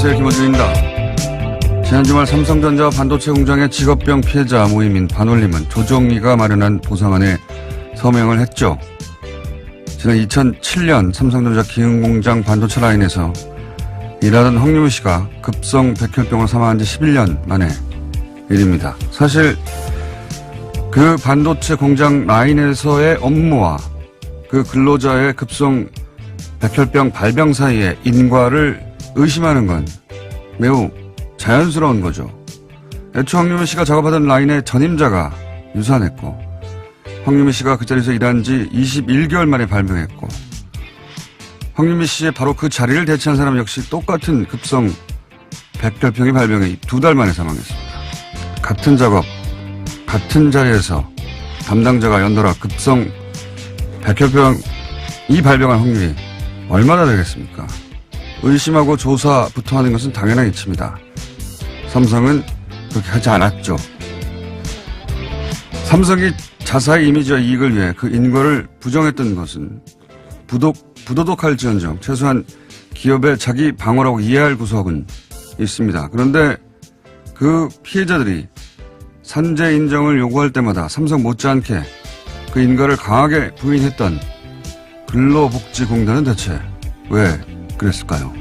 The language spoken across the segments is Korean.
안녕하세요. 김어준입니다. 지난 주말 삼성전자 반도체 공장의 직업병 피해자 모임인 반올림은 조정리가 마련한 보상안에 서명을 했죠. 지난 2007년 삼성전자 기흥공장 반도체 라인에서 일하던 황유미 씨가 급성 백혈병으로 사망한 지 11년 만의 일입니다. 사실 그 반도체 공장 라인에서의 업무와 그 근로자의 급성 백혈병 발병 사이에 인과를 의심하는 건 매우 자연스러운 거죠. 애초 황유미 씨가 작업하던 라인의 전임자가 유산했고 황유미 씨가 그 자리에서 일한 지 21개월 만에 발병했고 황유미 씨의 바로 그 자리를 대체한 사람 역시 똑같은 급성 백혈병이 발병해 2달 만에 사망했습니다. 같은 작업, 같은 자리에서 담당자가 연달아 급성 백혈병이 발병한 확률이 얼마나 되겠습니까? 의심하고 조사부터 하는 것은 당연한 이치입니다. 삼성은 그렇게 하지 않았죠. 삼성이 자사의 이미지와 이익을 위해 그 인과를 부정했던 것은 부도덕할지언정 최소한 기업의 자기 방어라고 이해할 구석은 있습니다. 그런데 그 피해자들이 산재 인정을 요구할 때마다 삼성 못지않게 그 인과를 강하게 부인했던 근로복지공단은 대체 왜 그랬을까요?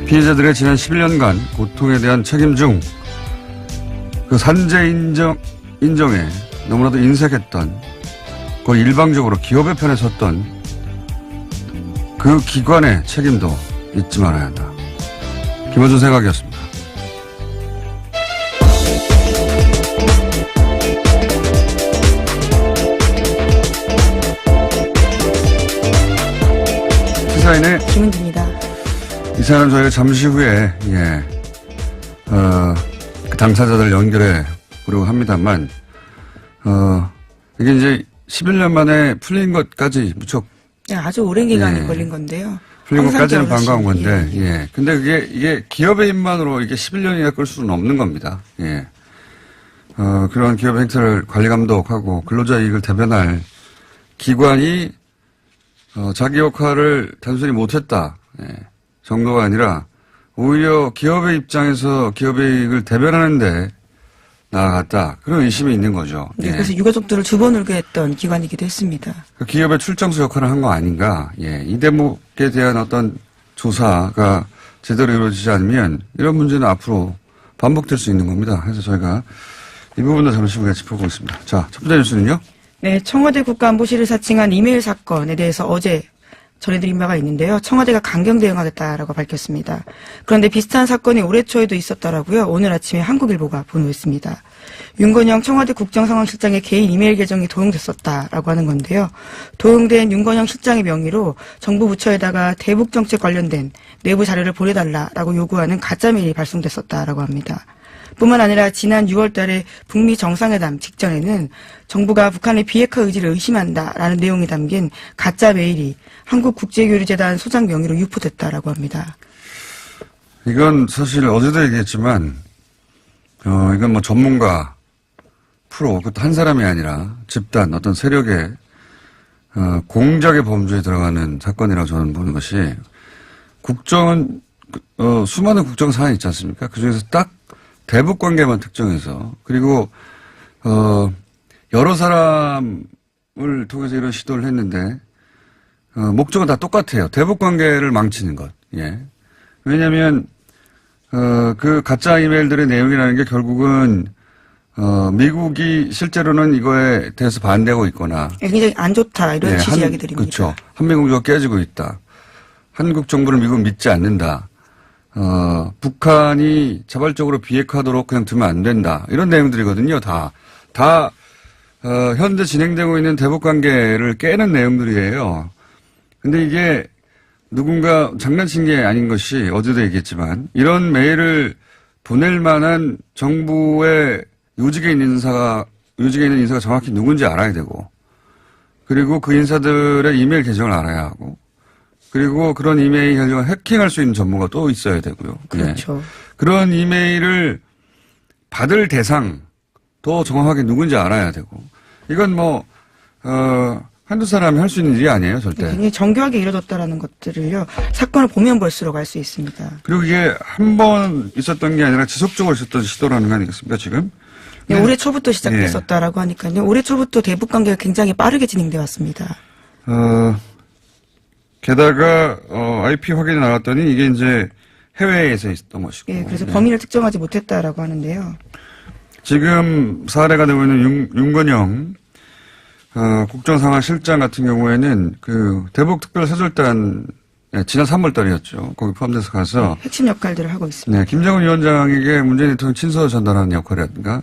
피해자들의 지난 11년간 고통에 대한 책임 중 그 산재 인정에 너무나도 인색했던 거의 일방적으로 기업의 편에 섰던 그 기관의 책임도 잊지 말아야 한다. 김어준 생각이었습니다. 시사인의 김은지입니다. 이 사연은 저희가 잠시 후에 그 당사자들 연결해 보려고 합니다만 이게 이제 11년 만에 풀린 것까지 무척 아주 오랜 기간이 걸린 건데요. 풀린 것까지는 반가운 건데 근데 이게 기업의 힘만으로 이게 11년이나 끌 수는 없는 겁니다. 그런 기업 행태를 관리 감독하고 근로자 이익을 대변할 기관이 자기 역할을 단순히 못했다 정도가 아니라 오히려 기업의 입장에서 기업의 이익을 대변하는데 나아갔다. 그런 의심이 있는 거죠. 그래서 유가족들을 집어넣게 했던 기관이기도 했습니다. 그 기업의 출정수 역할을 한 거 아닌가. 이 대목에 대한 어떤 조사가 제대로 이루어지지 않으면 이런 문제는 앞으로 반복될 수 있는 겁니다. 그래서 저희가 이 부분도 잠시 후에 짚어보겠습니다. 자, 첫 번째 뉴스는요. 네, 청와대 국가안보실을 사칭한 이메일 사건에 대해서 어제 전해드린 바가 있는데요. 청와대가 강경 대응하겠다라고 밝혔습니다. 그런데 비슷한 사건이 올해 초에도 있었다라고요. 오늘 아침에 한국일보가 보도했습니다. 윤건영 청와대 국정상황실장의 개인 이메일 계정이 도용됐었다라고 하는 건데요. 도용된 윤건영 실장의 명의로 정부 부처에다가 대북 정책 관련된 내부 자료를 보내달라라고 요구하는 가짜 메일이 발송됐었다라고 합니다. 뿐만 아니라 지난 6월 달에 북미 정상회담 직전에는 정부가 북한의 비핵화 의지를 의심한다라는 내용이 담긴 가짜 메일이 한국국제교류재단 소장 명의로 유포됐다라고 합니다. 이건 사실 어제도 얘기했지만 이건 뭐 전문가 프로 그것도 한 사람이 아니라 집단 어떤 세력의 공작의 범주에 들어가는 사건이라고 저는 보는 것이 국정은 수많은 국정 사안이 있지 않습니까? 그중에서 딱 대북 관계만 특정해서 그리고 여러 사람을 통해서 이런 시도를 했는데 목적은 다 똑같아요. 대북 관계를 망치는 것. 왜냐하면 그 가짜 이메일들의 내용이라는 게 결국은 미국이 실제로는 이거에 대해서 반대하고 있거나 굉장히 안 좋다 이런 취지 이야기들입니다. 그렇죠. 한미공조가 깨지고 있다. 한국 정부를 미국은 믿지 않는다. 북한이 자발적으로 비핵화하도록 그냥 두면 안 된다. 이런 내용들이거든요. 다 현재 진행되고 있는 대북 관계를 깨는 내용들이에요. 근데 이게 누군가 장난친 게 아닌 것이 어제도 얘기했지만 이런 메일을 보낼 만한 정부의 요직에 있는 인사가 정확히 누군지 알아야 되고 그리고 그 인사들의 이메일 계정을 알아야 하고 그리고 그런 이메일 계정을 해킹할 수 있는 전문가 또 있어야 되고요. 그렇죠. 그런 이메일을 받을 대상 또 정확하게 누군지 알아야 되고 이건 뭐 한두 사람이 할 수 있는 일이 아니에요, 절대. 굉장히 정교하게 이뤄졌다라는 것들을요, 사건을 보면 볼수록 알 수 있습니다. 그리고 이게 한 번 있었던 게 아니라 지속적으로 있었던 시도라는 거 아니겠습니까, 지금? 네, 올해 초부터 시작됐었다라고 하니까요. 올해 초부터 대북 관계가 굉장히 빠르게 진행돼 왔습니다. 게다가 IP 확인이 나왔더니 이게 이제 해외에서 있었던 것이고. 예, 그래서 범인을 특정하지 못했다라고 하는데요. 지금 사례가 되고 있는 윤건영 국정상황실장 같은 경우에는 그 대북특별사절단 지난 3월달이었죠. 거기 포함돼서 가서 핵심 역할들을 하고 있습니다. 네, 김정은 위원장에게 문재인 대통령 친서 전달하는 역할이라든가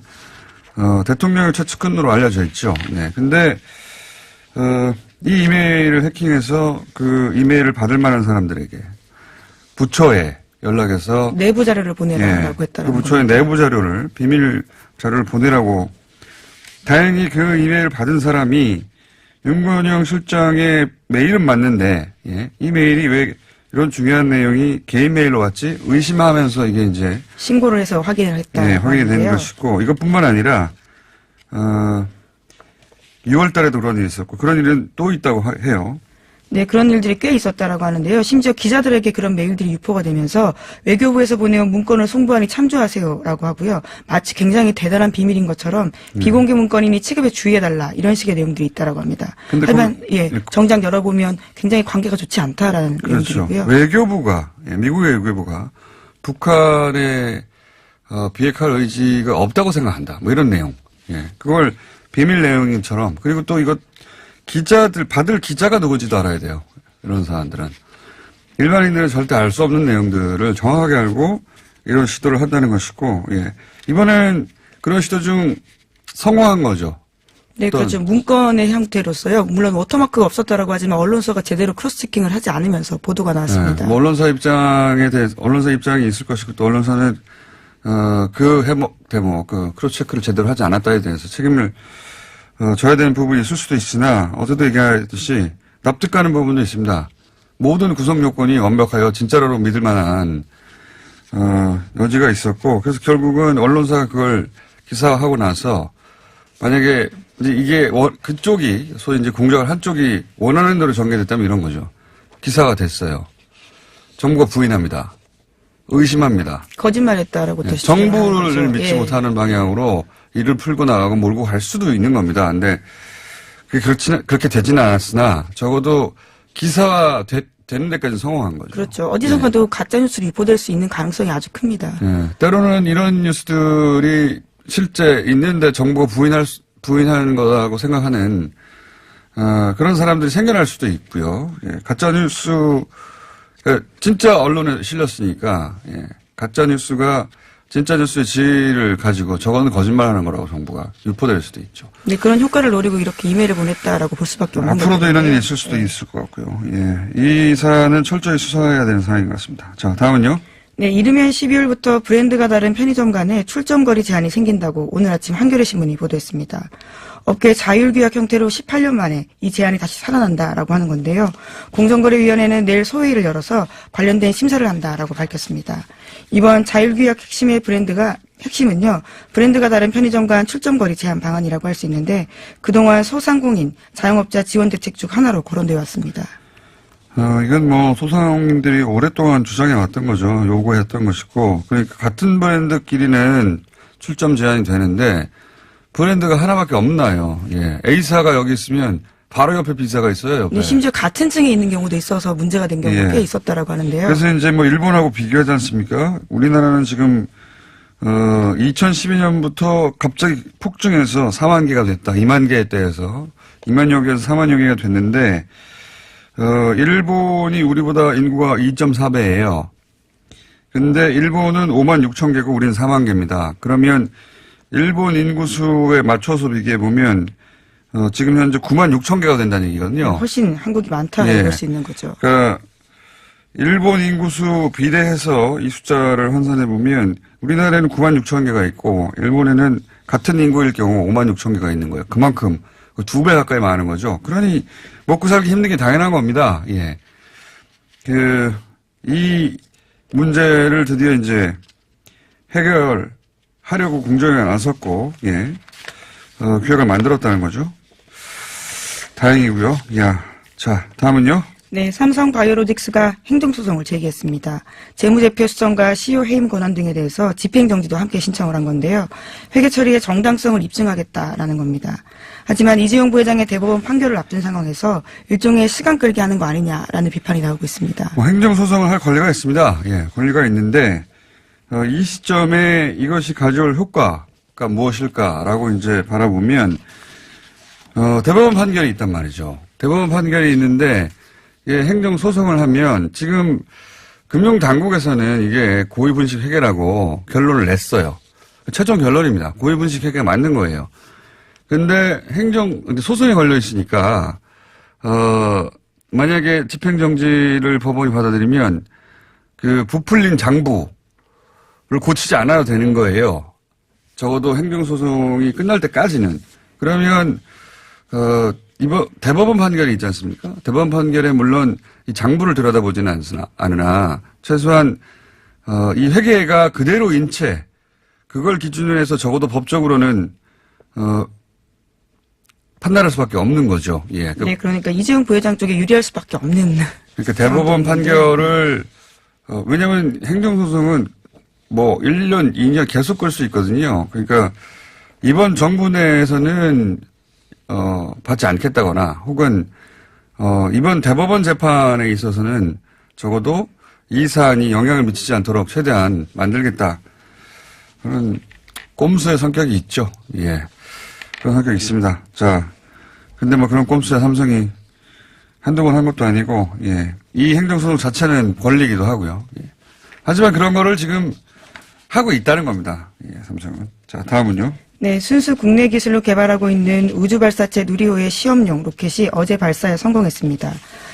대통령의 최측근으로 알려져 있죠. 네, 근데 이 이메일을 해킹해서 그 이메일을 받을 만한 사람들에게 부처에 연락해서 내부 자료를 보내라고 했다라고. 그 부처의 내부 자료를 비밀 자료를 보내라고. 다행히 그 이메일을 받은 사람이 윤건영 실장의 메일은 맞는데 이 메일이 왜 이런 중요한 내용이 개인 메일로 왔지? 의심하면서 이게 이제 신고를 해서 확인을 했다. 네, 확인이 된 것이고 이것뿐만 아니라 6월 달에도 그런 일이 있었고 그런 일은 또 있다고 해요. 네, 그런 일들이 꽤 있었다라고 하는데요. 심지어 기자들에게 그런 메일들이 유포가 되면서 외교부에서 보내온 문건을 송부하니 참조하세요라고 하고요. 마치 굉장히 대단한 비밀인 것처럼 비공개 문건이니 취급에 주의해달라 이런 식의 내용들이 있다라고 합니다. 하지만 정작 열어보면 굉장히 관계가 좋지 않다라는 그렇죠. 내용들이고요. 외교부가 미국의 외교부가 북한의 비핵화할 의지가 없다고 생각한다. 뭐 이런 내용. 그걸 비밀 내용처럼 그리고 또 이것 기자들 받을 기자가 누구지도 알아야 돼요. 이런 사안들은 일반인들은 절대 알 수 없는 내용들을 정확하게 알고 이런 시도를 한다는 것이고 이번엔 그런 시도 중 성공한 거죠. 네, 그렇죠. 문건의 형태로서요. 물론 워터마크가 없었다라고 하지만 언론사가 제대로 크로스체킹을 하지 않으면서 보도가 나왔습니다. 뭐 언론사 입장이 있을 것이고 또 언론사는 그 대목 그 크로스체크를 제대로 하지 않았다에 대해서 책임을 져야 되는 부분이 있을 수도 있으나 어제도 얘기했듯이 납득 가는 부분도 있습니다. 모든 구성 요건이 완벽하여 진짜로 믿을 만한 여지가 있었고 그래서 결국은 언론사가 그걸 기사화하고 나서 만약에 이제 이게 그쪽이 소위 이제 공작을 한쪽이 원하는 대로 전개됐다면 이런 거죠. 기사가 됐어요. 정부가 부인합니다. 의심합니다. 거짓말했다라고 또 정부를 믿지 못하는 방향으로 일을 풀고 나가고 몰고 갈 수도 있는 겁니다. 근데 그렇게 되지는 않았으나 적어도 기사화 되는 데까지 성공한 거죠. 그렇죠. 어디선가도 가짜뉴스로 유포될 수 있는 가능성이 아주 큽니다. 때로는 이런 뉴스들이 실제 있는데 정부가 부인하는 거라고 생각하는 그런 사람들이 생겨날 수도 있고요. 가짜뉴스 진짜 언론에 실렸으니까 가짜 뉴스가 진짜 뉴스의 질을 가지고 저거는 거짓말하는 거라고 정부가 유포될 수도 있죠. 네, 그런 효과를 노리고 이렇게 이메일을 보냈다라고 볼 수밖에 없는 앞으로도 이런 일이 있을 수도 있을 것 같고요. 이 사안은 철저히 수사해야 되는 상황인 것 같습니다. 자, 다음은요. 네, 이르면 12월부터 브랜드가 다른 편의점 간에 출점거리 제한이 생긴다고 오늘 아침 한겨레 신문이 보도했습니다. 업계 자율규약 형태로 18년 만에 이 제한이 다시 살아난다라고 하는 건데요. 공정거래위원회는 내일 소회의를 열어서 관련된 심사를 한다라고 밝혔습니다. 이번 자율규약 핵심은요. 브랜드가 다른 편의점 간 출점거리 제한 방안이라고 할 수 있는데 그동안 소상공인, 자영업자 지원 대책 중 하나로 거론되어 왔습니다. 이건 뭐 소상공인들이 오랫동안 주장해 왔던 거죠. 요구했던 것이고 그러니까 같은 브랜드끼리는 출점 제한이 되는데 브랜드가 하나밖에 없나요? A사가 여기 있으면 바로 옆에 B사가 있어요. 옆에. 심지어 같은 층에 있는 경우도 있어서 문제가 된 경우가 꽤 있었다라고 하는데요. 그래서 이제 뭐 일본하고 비교하지 않습니까? 우리나라는 지금 2012년부터 갑자기 폭증해서 4만 개가 됐다. 2만 개에 대해서 2만여 개에서 4만여 개가 됐는데 일본이 우리보다 인구가 2.4배예요. 근데 일본은 5만 6천 개고 우리는 4만 개입니다. 그러면 일본 인구수에 맞춰서 비교해 보면 지금 현재 9만 6천 개가 된다는 얘기거든요. 훨씬 한국이 많다고 볼 수 있는 거죠. 그러니까 일본 인구수 비례해서 이 숫자를 환산해 보면 우리나라에는 9만 6천 개가 있고 일본에는 같은 인구일 경우 5만 6천 개가 있는 거예요. 그만큼 2배 가까이 많은 거죠. 그러니 먹고 살기 힘든 게 당연한 겁니다. 이 문제를 드디어 이제 해결하려고 공정에 나섰고, 규약을 만들었다는 거죠. 다행이고요. 야, 자, 다음은요? 네, 삼성바이오로직스가 행정소송을 제기했습니다. 재무제표 수정과 CEO 해임 권한 등에 대해서 집행정지도 함께 신청을 한 건데요. 회계 처리의 정당성을 입증하겠다라는 겁니다. 하지만 이재용 부회장의 대법원 판결을 앞둔 상황에서 일종의 시간 끌기 하는 거 아니냐라는 비판이 나오고 있습니다. 뭐 행정소송을 할 권리가 있습니다. 예, 권리가 있는데, 이 시점에 이것이 가져올 효과가 무엇일까라고 이제 바라보면, 대법원 판결이 있단 말이죠. 대법원 판결이 있는데, 예, 행정소송을 하면 지금 금융당국에서는 이게 고의분식 회계라고 결론을 냈어요. 최종 결론입니다. 고의분식 회계가 맞는 거예요. 근데 소송이 걸려 있으니까, 만약에 집행정지를 법원이 받아들이면 그 부풀린 장부를 고치지 않아도 되는 거예요. 적어도 행정소송이 끝날 때까지는. 그러면, 이번 대법원 판결이 있지 않습니까? 대법원 판결에 물론 이 장부를 들여다보지는 않으나 최소한 이 회계가 그대로인 채 그걸 기준으로 해서 적어도 법적으로는 판단할 수밖에 없는 거죠. 예. 네, 그러니까 이재용 부회장 쪽에 유리할 수밖에 없는. 그러니까 대법원 판결을 왜냐하면 행정소송은 뭐 1년, 2년 계속 끌 수 있거든요. 그러니까 이번 정부 내에서는 받지 않겠다거나 혹은 이번 대법원 재판에 있어서는 적어도 이 사안이 영향을 미치지 않도록 최대한 만들겠다. 그런 꼼수의 성격이 있죠. 예. 그런 성격이 있습니다. 자, 근데 뭐 그런 꼼수에 삼성이 한두 번 한 것도 아니고, 예. 이 행정소송 자체는 권리이기도 하고요. 예. 하지만 그런 거를 지금 하고 있다는 겁니다. 예, 삼성은. 자, 다음은요. 네, 순수 국내 기술로 개발하고 있는 우주발사체 누리호의 시험용 로켓이 어제 발사에 성공했습니다.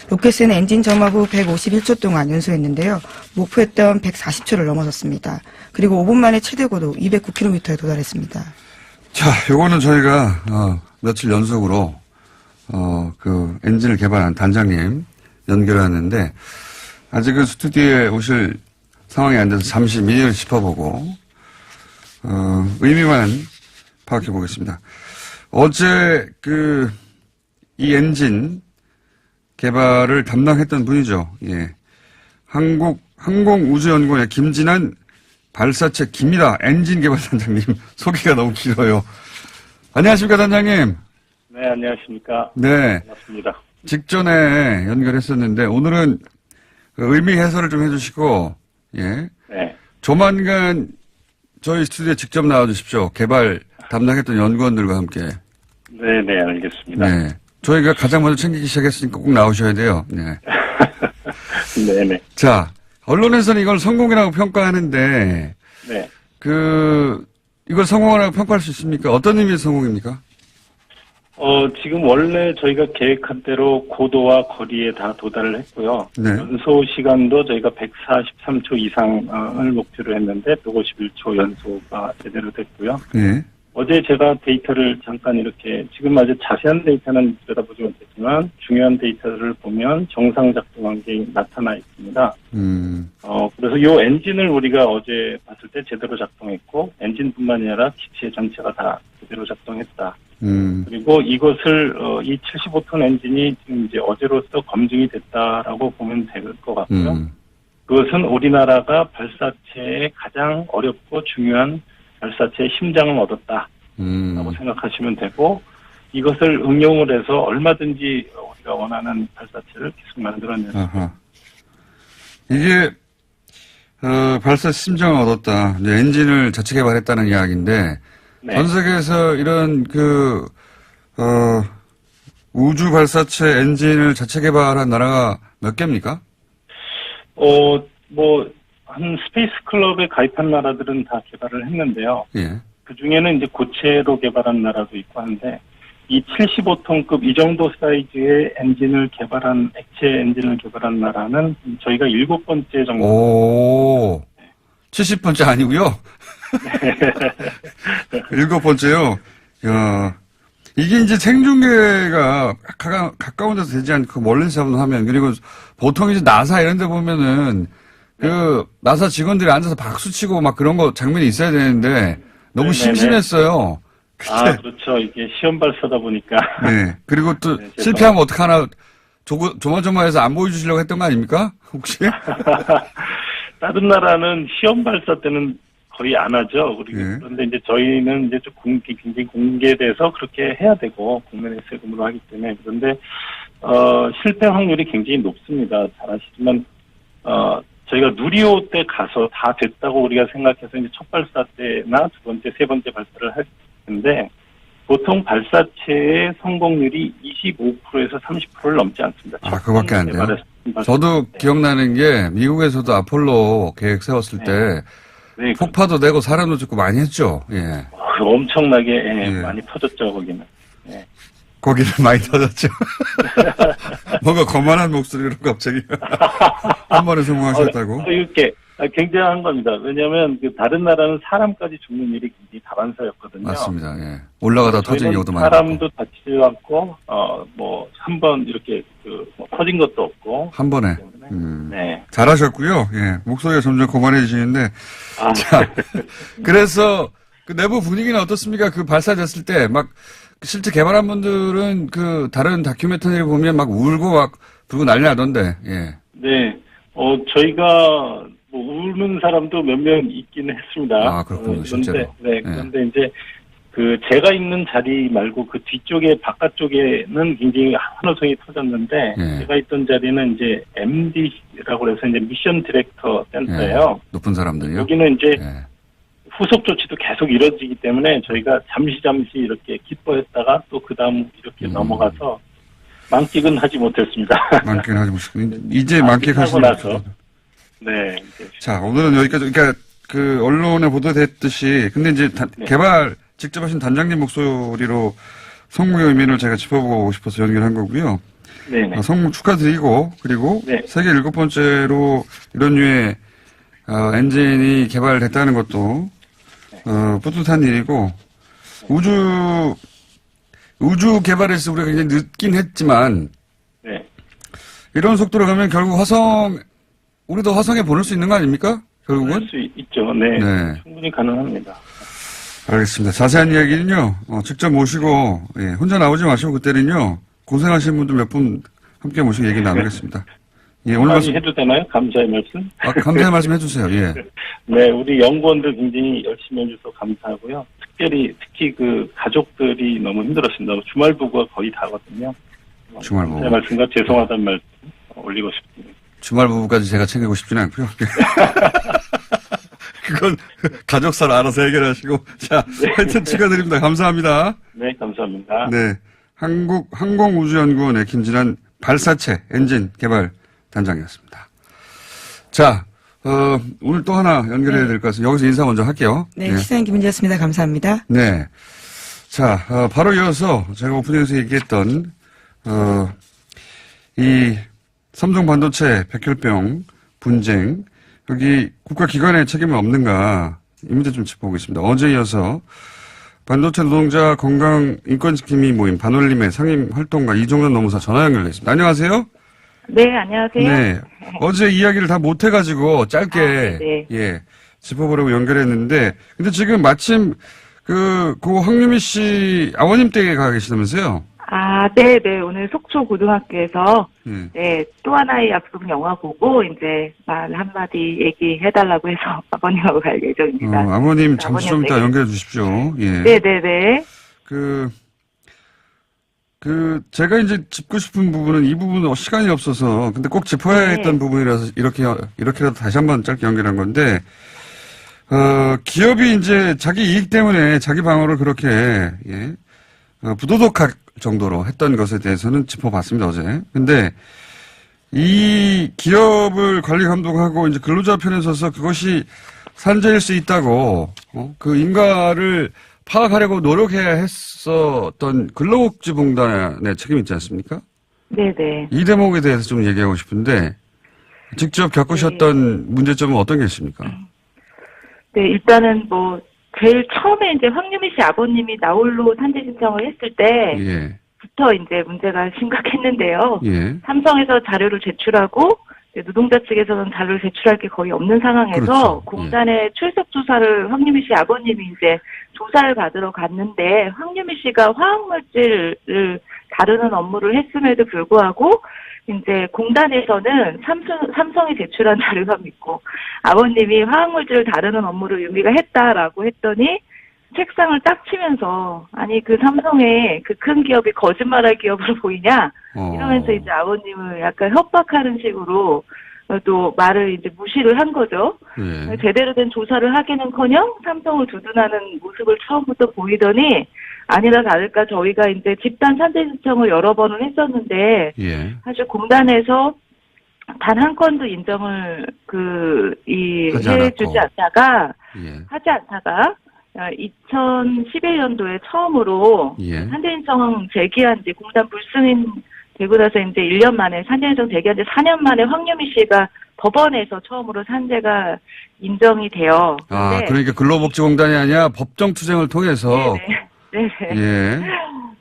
로켓은 엔진 점화 후 151초 동안 연소했는데요. 목표했던 140초를 넘어섰습니다. 그리고 5분 만에 최대 고도 209km에 도달했습니다. 자, 요거는 저희가 며칠 연속으로 그 엔진을 개발한 단장님 연결하는데 아직은 스튜디오에 오실 상황이 안 돼서 잠시 미디어를 짚어보고 의미만 파악해 보겠습니다. 어제 이 엔진 개발을 담당했던 분이죠. 예. 항공우주연구원의 김진환 발사체 기미다 엔진 개발 단장님 소개가 너무 길어요. 안녕하십니까, 단장님. 네, 안녕하십니까. 네. 반갑습니다. 직전에 연결했었는데 오늘은 의미 해설을 좀 해주시고, 예. 네. 조만간 저희 스튜디오에 직접 나와주십시오. 개발 담당했던 연구원들과 함께. 네, 네, 알겠습니다. 네. 저희가 가장 먼저 챙기기 시작했으니까 꼭 나오셔야 돼요. 네. 네, 네. 자, 언론에서는 이걸 성공이라고 평가하는데, 네. 이걸 성공이라고 평가할 수 있습니까? 어떤 의미의 성공입니까? 지금 원래 저희가 계획한 대로 고도와 거리에 다 도달을 했고요. 네. 연소 시간도 저희가 143초 이상을 목표로 했는데 151초 연소가 제대로 됐고요. 네. 어제 제가 데이터를 잠깐 이렇게 지금 아주 자세한 데이터는 들여다보지 못했지만 중요한 데이터를 보면 정상 작동한 게 나타나 있습니다. 그래서 이 엔진을 우리가 어제 봤을 때 제대로 작동했고 엔진뿐만이 아니라 기체 전체가 다 제대로 작동했다. 그리고 이것을 이 75톤 엔진이 지금 이제 어제로서 검증이 됐다라고 보면 될 것 같고요. 그것은 우리나라가 발사체의 가장 어렵고 중요한 발사체의 심장을 얻었다라고 생각하시면 되고 이것을 응용을 해서 얼마든지 우리가 원하는 발사체를 계속 만들어낼 수 있습니다. 이게 발사 심장을 얻었다. 이제 엔진을 자체 개발했다는 이야기인데 네. 전 세계에서 이런 우주 발사체 엔진을 자체 개발한 나라가 몇 개입니까? 한 스페이스 클럽에 가입한 나라들은 다 개발을 했는데요. 예. 그 중에는 이제 고체로 개발한 나라도 있고 한데, 이 75톤급 이 정도 사이즈의 엔진을 개발한, 액체 엔진을 개발한 나라는 저희가 7번째 정도. 오, 70번째 아니고요? 7번째요? 야, 이게 이제 생중계가 가까운 데서 되지 않고 멀리서 하면, 그리고 보통 이제 나사 이런 데 보면은, 나사 직원들이 앉아서 박수 치고 막 그런 거 장면이 있어야 되는데, 너무 네네네. 심심했어요. 아, 그렇죠. 이게 시험 발사다 보니까. 네. 그리고 또 네, 실패하면 어떡하나 조마조마해서 안 보여주시려고 했던 거 아닙니까? 혹시? 다른 나라는 시험 발사 때는 거의 안 하죠. 그리고 네. 그런데 이제 저희는 이제 좀 굉장히 공개돼서 그렇게 해야 되고 국민의 세금으로 하기 때문에 그런데 실패 확률이 굉장히 높습니다. 잘 아시지만 저희가 누리호 때 가서 다 됐다고 우리가 생각해서 이제 첫 발사 때나 두 번째, 세 번째 발사를 할 텐데 보통 발사체의 성공률이 25%에서 30%를 넘지 않습니다. 아, 그거밖에 안 돼요? 저도 기억나는 게 미국에서도 아폴로 계획 세웠을 때 네, 폭파도 되고 사람도 죽고 많이 했죠. 예. 엄청나게 많이 터졌죠, 거기는. 예. 거기는 많이 터졌죠. 뭔가 거만한 목소리로 갑자기 한 번에 성공하셨다고. 이렇게 굉장한 겁니다. 왜냐하면 다른 나라는 사람까지 죽는 일이 굉장히 다반사였거든요. 맞습니다. 예. 올라가다 터진 경우도 많이 사람도 다치지 않고 한 번 이렇게 터진 것도 없고 한 번에. 네. 잘하셨고요. 예. 목소리가 점점 거만해지시는데. 자, 그래서 그 내부 분위기는 어떻습니까? 그 발사됐을 때 막 실제 개발한 분들은 그 다른 다큐멘터리를 보면 막 울고 막 불고 난리 나던데. 예. 네. 저희가 우는 사람도 몇 명 있긴 했습니다. 아, 그렇군요. 실제로. 네. 그런데 이제 제가 있는 자리 말고 그 뒤쪽에 바깥쪽에는 굉장히 환호성이 터졌는데 제가 있던 자리는 이제 MD라고 해서 이제 미션 디렉터 센터예요. 높은 사람들이요? 여기는 이제 후속 조치도 계속 이뤄지기 때문에 저희가 잠시 이렇게 기뻐했다가 또 그 다음 이렇게 넘어가서 만끽은 하지 못했습니다. 만끽은 하지 못했습니다. 이제 만끽하시는 나서. 네. 자, 오늘은 여기까지, 그러니까 그 언론에 보도됐듯이 근데 이제 개발 직접 하신 단장님 목소리로 성공의 의미를 제가 짚어보고 싶어서 연결한 거고요. 네. 성공 축하드리고 그리고 세계 7번째로 이런 류의 엔진이 개발됐다는 것도 뿌듯한 일이고 우주 개발에서 우리가 굉장히 늦긴 했지만 이런 속도로 가면 결국 우리도 화성에 보낼 수 있는 거 아닙니까? 결국은? 보낼 수 있죠. 네. 충분히 가능합니다. 알겠습니다. 자세한 이야기는요, 직접 모시고, 혼자 나오지 마시고, 그때는요, 고생하신 분들 몇 분 함께 모시고 얘기 나누겠습니다. 예, 오늘 말씀 해도 되나요? 감사의 말씀? 감사의 말씀 해주세요. 예. 네, 우리 연구원들 굉장히 열심히 해줘서 감사하고요. 특히 그 가족들이 너무 힘들었습니다. 주말 부부가 거의 다거든요. 주말 부부. 감사의 말씀과 죄송하다는 말씀 올리고 싶습니다. 주말 부부까지 제가 챙기고 싶지는 않고요. 그건 가족사를 알아서 해결하시고. 자, 하여튼 축하드립니다. 감사합니다. 네, 감사합니다. 네. 항공우주연구원의 김진환 발사체 엔진 개발 단장이었습니다. 자, 오늘 또 하나 연결해야 될 것 같습니다. 여기서 인사 먼저 할게요. 네, 시사인 김은지였습니다. 감사합니다. 네. 자, 바로 이어서 제가 오프닝에서 얘기했던, 이 삼성 반도체 백혈병 분쟁, 여기 국가기관의 책임은 없는가, 이 문제 좀 짚어보겠습니다. 어제 이어서 반도체 노동자 건강 인권지킴이 모임 반올림의 상임 활동가 이종현 노무사 전화 연결됐습니다. 안녕하세요. 네, 안녕하세요. 네. 어제 이야기를 다 못해가지고 짧게, 짚어보려고 연결했는데, 근데 지금 마침 고 황유미 씨 아버님 댁에 가 계시다면서요? 아, 네. 오늘 속초 고등학교에서 또 하나의 약속은 영화 보고 이제 말 한마디 얘기해달라고 해서 아버님하고 갈 예정입니다. 아버님 잠시 좀 이따 연결해 주십시오. 예. 네. 제가 이제 짚고 싶은 부분은 이 부분은 시간이 없어서 근데 꼭 짚어야 했던 부분이라서 이렇게라도 다시 한번 짧게 연결한 건데, 기업이 이제 자기 이익 때문에 자기 방어를 그렇게, 부도덕할 정도로 했던 것에 대해서는 짚어봤습니다, 어제. 근데 이 기업을 관리 감독하고 이제 근로자 편에 서서 그것이 산재일 수 있다고, 그 인가를 파악하려고 노력해야 했었던 근로복지공단의 책임이 있지 않습니까? 네네. 이 대목에 대해서 좀 얘기하고 싶은데, 직접 겪으셨던 문제점은 어떤 게 있습니까? 네, 일단은 제일 처음에 이제 황유미 씨 아버님이 나홀로 산재 신청을 했을 때부터 이제 문제가 심각했는데요. 삼성에서 자료를 제출하고 노동자 측에서는 자료를 제출할 게 거의 없는 상황에서 그렇죠. 공단의 출석 조사를 황유미 씨 아버님이 이제 조사를 받으러 갔는데 황유미 씨가 화학물질을 다루는 업무를 했음에도 불구하고 이제 공단에서는 삼성이 제출한 자료만 믿고 아버님이 화학물질을 다루는 업무를 유미가 했다라고 했더니 책상을 딱 치면서 아니 그 삼성의 그 큰 기업이 거짓말할 기업으로 보이냐 이러면서 이제 아버님을 약간 협박하는 식으로 또 말을 이제 무시를 한 거죠. 예. 제대로 된 조사를 하기는커녕 삼성을 두둔하는 모습을 처음부터 보이더니 아니라 다를까 저희가 이제 집단 산재 신청을 여러 번을 했었는데 예. 사실 공단에서 단 한 건도 인정을 해주지 않다가 예. 하지 않다가 2011년도에 처음으로 예. 산재 신청 제기한 지 공단 불승인 되고 나서 이제 1년 만에 산재 신청 제기한 지 4년 만에 황유미 씨가 법원에서 처음으로 산재가 인정이 돼요. 아, 그러니까 근로복지공단이 아니라 법정 투쟁을 통해서. 네. 예.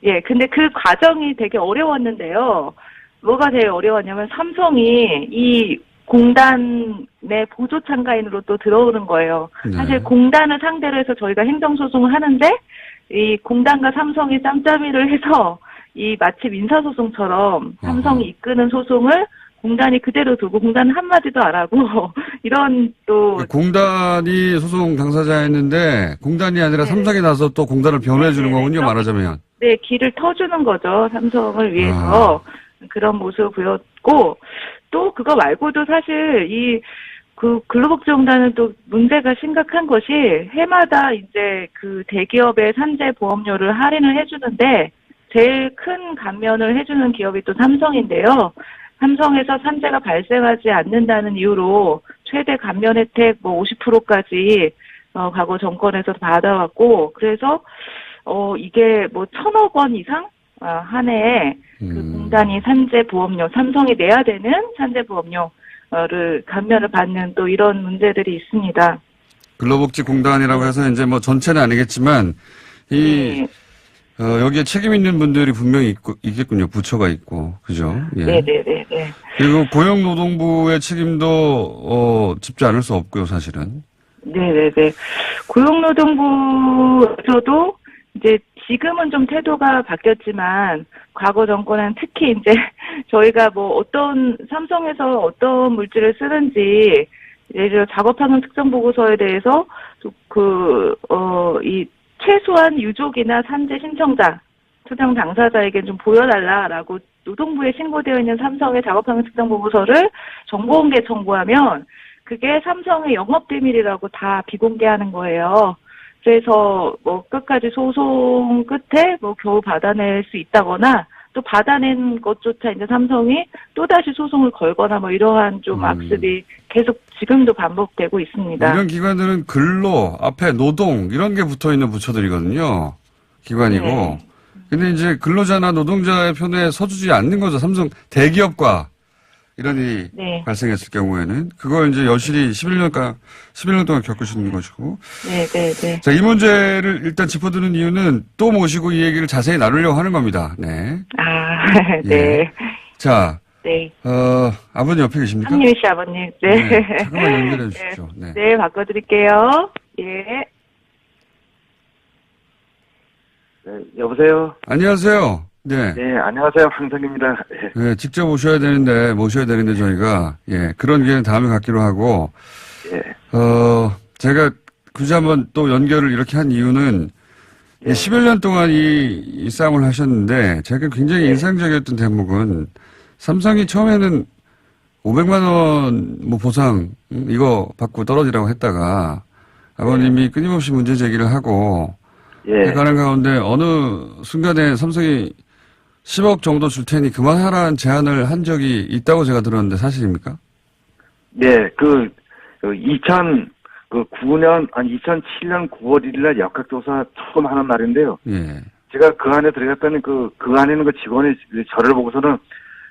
예, 근데 그 과정이 되게 어려웠는데요. 뭐가 제일 어려웠냐면 삼성이 이 공단의 보조 참가인으로 또 들어오는 거예요. 네. 사실 공단을 상대로 해서 저희가 행정소송을 하는데 이 공단과 삼성이 짬짬이를 해서 이 마치 민사소송처럼 삼성이 이끄는 소송을 공단이 그대로 두고 공단은 한마디도 안 하고 이런 또 공단이 소송 당사자였는데 공단이 아니라 삼성이 나서 또 공단을 변호해 주는 거군요, 말하자면. 네, 길을 터주는 거죠. 삼성을 위해서 그런 모습을 보였고 또 그거 말고도 사실 그 근로복지공단은 또 문제가 심각한 것이 해마다 이제 그 대기업의 산재 보험료를 할인을 해주는데 제일 큰 감면을 해주는 기업이 또 삼성인데요. 삼성에서 산재가 발생하지 않는다는 이유로 최대 감면 혜택 50%까지 과거 정권에서 받아왔고 그래서 이게 1,000억 원 이상 한 해에 그 공단이 산재 보험료 삼성이 내야 되는 산재 보험료를 감면을 받는 또 이런 문제들이 있습니다. 근로복지공단이라고 해서 이제 전체는 아니겠지만 여기에 책임 있는 분들이 분명히 있겠군요. 부처가 있고. 그죠? 예. 네네네. 그리고 고용노동부의 책임도 짚지 않을 수 없고요, 사실은. 네네네. 고용노동부에서도 이제 지금은 좀 태도가 바뀌었지만 과거 정권은 특히 이제 저희가 삼성에서 어떤 물질을 쓰는지 예를 들어 작업환경 특정 보고서에 대해서 이 최소한 유족이나 산재 신청자, 투쟁 당사자에게 좀 보여달라라고 노동부에 신고되어 있는 삼성의 작업환경 특정 보고서를 정보공개 청구하면 그게 삼성의 영업비밀이라고 다 비공개하는 거예요. 그래서 끝까지 소송 끝에 겨우 받아낼 수 있다거나 또 받아낸 것조차 이제 삼성이 또다시 소송을 걸거나 이러한 좀 악습이 계속 지금도 반복되고 있습니다. 이런 기관들은 근로, 앞에 노동, 이런 게 붙어 있는 부처들이거든요. 기관이고. 네. 근데 이제 근로자나 노동자의 편에 서주지 않는 거죠. 삼성 대기업과 이런 일이 발생했을 경우에는. 그걸 이제 여실히 11년 동안 겪으시는 것이고. 네네네. 자, 이 문제를 일단 짚어두는 이유는 또 모시고 이 얘기를 자세히 나누려고 하는 겁니다. 네. 네. 예. 자. 네. 아버님 옆에 계십니까? 황유미 씨 아버님. 네. 잠깐만 연결해 주십시오. 네. 네, 바꿔드릴게요. 예. 네, 여보세요? 안녕하세요. 네. 네, 안녕하세요. 황성입니다. 네, 직접 모셔야 되는데 저희가, 그런 기회는 다음에 갖기로 하고, 제가 굳이 한번 또 연결을 이렇게 한 이유는, 11년 동안 이 싸움을 하셨는데, 제가 굉장히 인상적이었던 대목은, 삼성이 처음에는 500만원 보상, 이거 받고 떨어지라고 했다가, 아버님이 끊임없이 문제 제기를 하고, 해가는 가운데 어느 순간에 삼성이 10억 정도 줄 테니 그만하라는 제안을 한 적이 있다고 제가 들었는데 사실입니까? 네, 2007년 9월 1일날 역학조사 처음 하는 날인데요. 예. 제가 그 안에 들어갔더니 그 안에 있는 그 직원이 저를 보고서는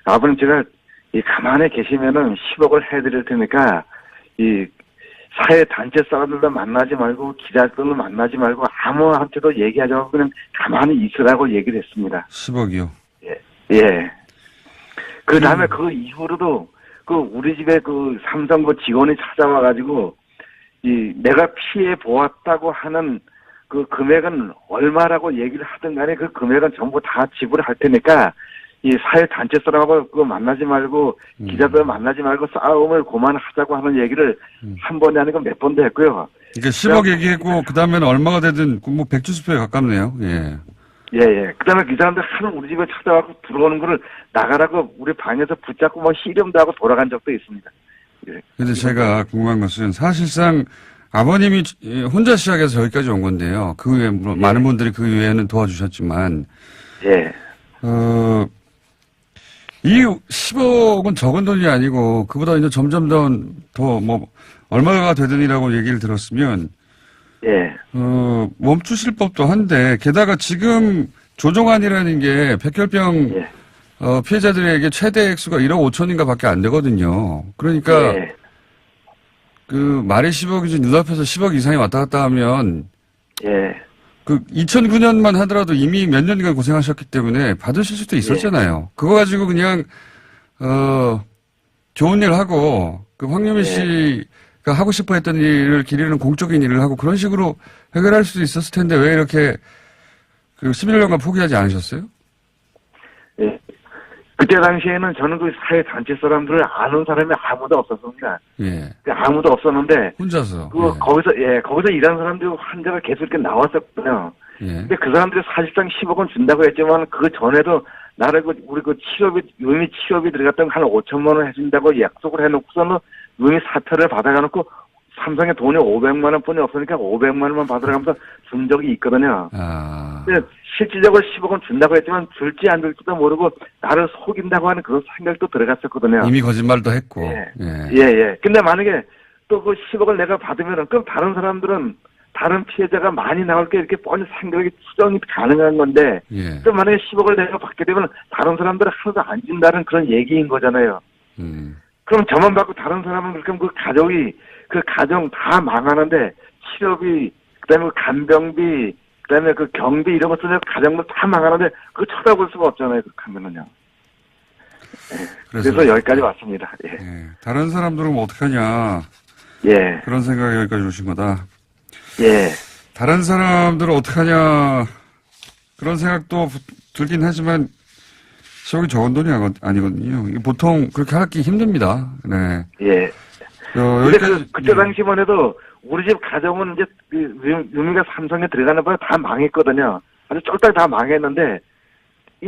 아버님 제가 가만히 계시면은 10억을 해드릴 테니까 사회 단체 사람들도 만나지 말고 기자들도 만나지 말고 아무한테도 얘기하지 말고 그냥 가만히 있으라고 얘기를 했습니다. 10억이요? 예. 그 다음에 그 이후로도 그 우리 집에 그 삼성 그 직원이 찾아와가지고 내가 피해 보았다고 하는 그 금액은 얼마라고 얘기를 하든 간에 그 금액은 전부 다 지불할 테니까 이 사회 단체 사람하고 그거 만나지 말고 기자들 만나지 말고 싸움을 그만하자고 하는 얘기를 한 번이 아니고 몇 번도 했고요. 그러니까 10억 얘기했고 그다음에는 얼마가 되든 뭐 백주수표에 가깝네요. 예. 예. 그다음에 그 사람들 하루 우리 집에 찾아와서 들어오는 거를 나가라고 우리 방에서 붙잡고 뭐 씨름도 하고 돌아간 적도 있습니다. 예. 그런데 제가 궁금한 것은 사실상 아버님이 혼자 시작해서 여기까지 온 건데요. 그 외에 물론 많은 분들이 그 외에는 도와주셨지만 예. 이 10억은 적은 돈이 아니고 그보다 이제 점점 더 뭐 얼마가 되든이라고 얘기를 들었으면 예. 멈추실 법도 한데 게다가 지금 조정안이라는 게 백혈병 예. 피해자들에게 최대 액수가 1억 5천인가 밖에 안 되거든요. 그러니까 예. 그 말이 10억이지 눈앞에서 10억 이상이 왔다 갔다 하면 예. 그 2009년만 하더라도 이미 몇 년간 고생하셨기 때문에 받으실 수도 있었잖아요. 그거 가지고 그냥 좋은 일 하고 그 황유미 씨가 하고 싶어 했던 일을 기리는 공적인 일을 하고 그런 식으로 해결할 수도 있었을 텐데 왜 이렇게 그 11년간 포기하지 않으셨어요? 예. 그때 당시에는 저는 그 사회 단체 사람들을 아는 사람이 아무도 없었습니다. 예. 아무도 없었는데 혼자서. 거기서 일하는 사람들 환자가 계속 이렇게 나왔었거든요. 예. 근데 그 사람들이 사실상 10억은 준다고 했지만 그 전에도 나를 우리 유미 치료비 들어갔던 한 5천만 원 해준다고 약속을 해놓고서는 유미 사퇴를 받아가놓고 삼성에 돈이 500만 원뿐이 없으니까 500만 원만 받으라면서 준 적이 있거든요. 근데 실질적으로 10억은 준다고 했지만 줄지 안 줄지도 모르고 나를 속인다고 하는 그런 생각도 들어갔었거든요. 이미 거짓말도 했고. 예. 근데 만약에 또 그 10억을 내가 받으면은 그럼 다른 사람들은 다른 피해자가 많이 나올 게 이렇게 뻔히 생각이 추정이 가능한 건데 또 만약에 10억을 내가 받게 되면 다른 사람들은 하나도 안 준다는 그런 얘기인 거잖아요. 그럼 저만 받고 다른 사람은 그럼 그 가정 다 망하는데 치료비, 그다음에 간병비, 그다음에 그 경비 이런 거 쓰면 가정도 다 망하는데 그거 쳐다볼 수가 없잖아요. 그렇게 하면은요. 그래서 여기까지 왔습니다. 예. 다른 사람들은 뭐 어떡하냐. 예. 그런 생각이 여기까지 오신 거다. 예. 다른 사람들은 어떡하냐. 그런 생각도 들긴 하지만 10억이 적은 돈이 아니거든요. 보통 그렇게 하기 힘듭니다. 네. 예. 근데 그때 당시만 해도 우리 집 가정은 이제 유미가 삼성에 들어가는 바에 다 망했거든요. 아주 쫄딱 다 망했는데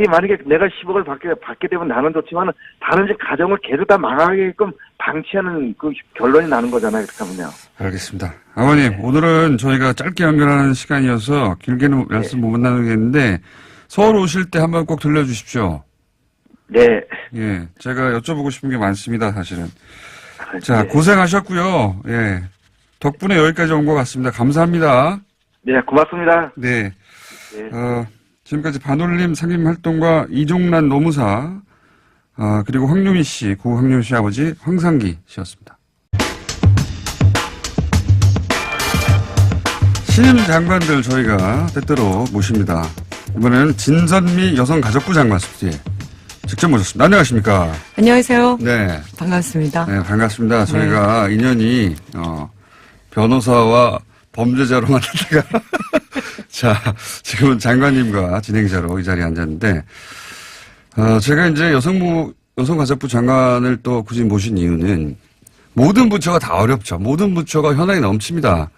만약에 내가 10억을 받게 되면 나는 좋지만 다른 집 가정을 계속 다 망하게끔 방치하는 그 결론이 나는 거잖아요. 그렇게 하면요. 알겠습니다. 아버님, 오늘은 저희가 짧게 연결하는 시간이어서 길게는 말씀 못 나누겠는데 서울 오실 때 한번 꼭 들려주십시오. 네. 예, 제가 여쭤보고 싶은 게 많습니다, 사실은. 자, 고생하셨고요. 예. 덕분에 여기까지 온 것 같습니다. 감사합니다. 네, 고맙습니다. 네. 지금까지 반올림 상임활동가 이종란 노무사, 그리고 황유미 씨, 고 황유미 씨 아버지 황상기 씨였습니다. 신임 장관들 저희가 때때로 모십니다. 이번에는 진선미 여성가족부 장관 스튜디오에 직접 모셨습니다. 안녕하십니까? 안녕하세요. 네. 반갑습니다. 네, 반갑습니다. 저희가 인연이, 변호사와 범죄자로 만났다가, 자, 지금은 장관님과 진행자로 이 자리에 앉았는데, 제가 이제 여성가족부 장관을 또 굳이 모신 이유는 모든 부처가 다 어렵죠. 모든 부처가 현안이 넘칩니다.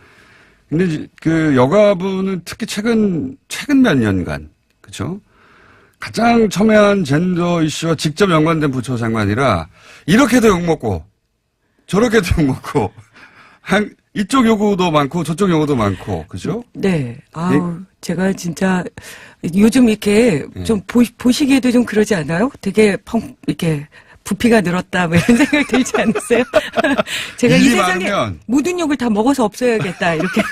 근데 그 여가부는 특히 최근 몇 년간, 그죠? 가장 첨예한 젠더 이슈와 직접 연관된 부처 장관이라 이렇게도 욕먹고 저렇게도 욕먹고 이쪽 요구도 많고 저쪽 요구도 많고 그죠? 네. 제가 진짜 요즘 이렇게 좀 보시기에도 좀 그러지 않아요? 되게 이렇게 부피가 늘었다 뭐 이런 생각 들지 않으세요? 제가 이 세상에 많으면. 모든 욕을 다 먹어서 없애야겠다 이렇게.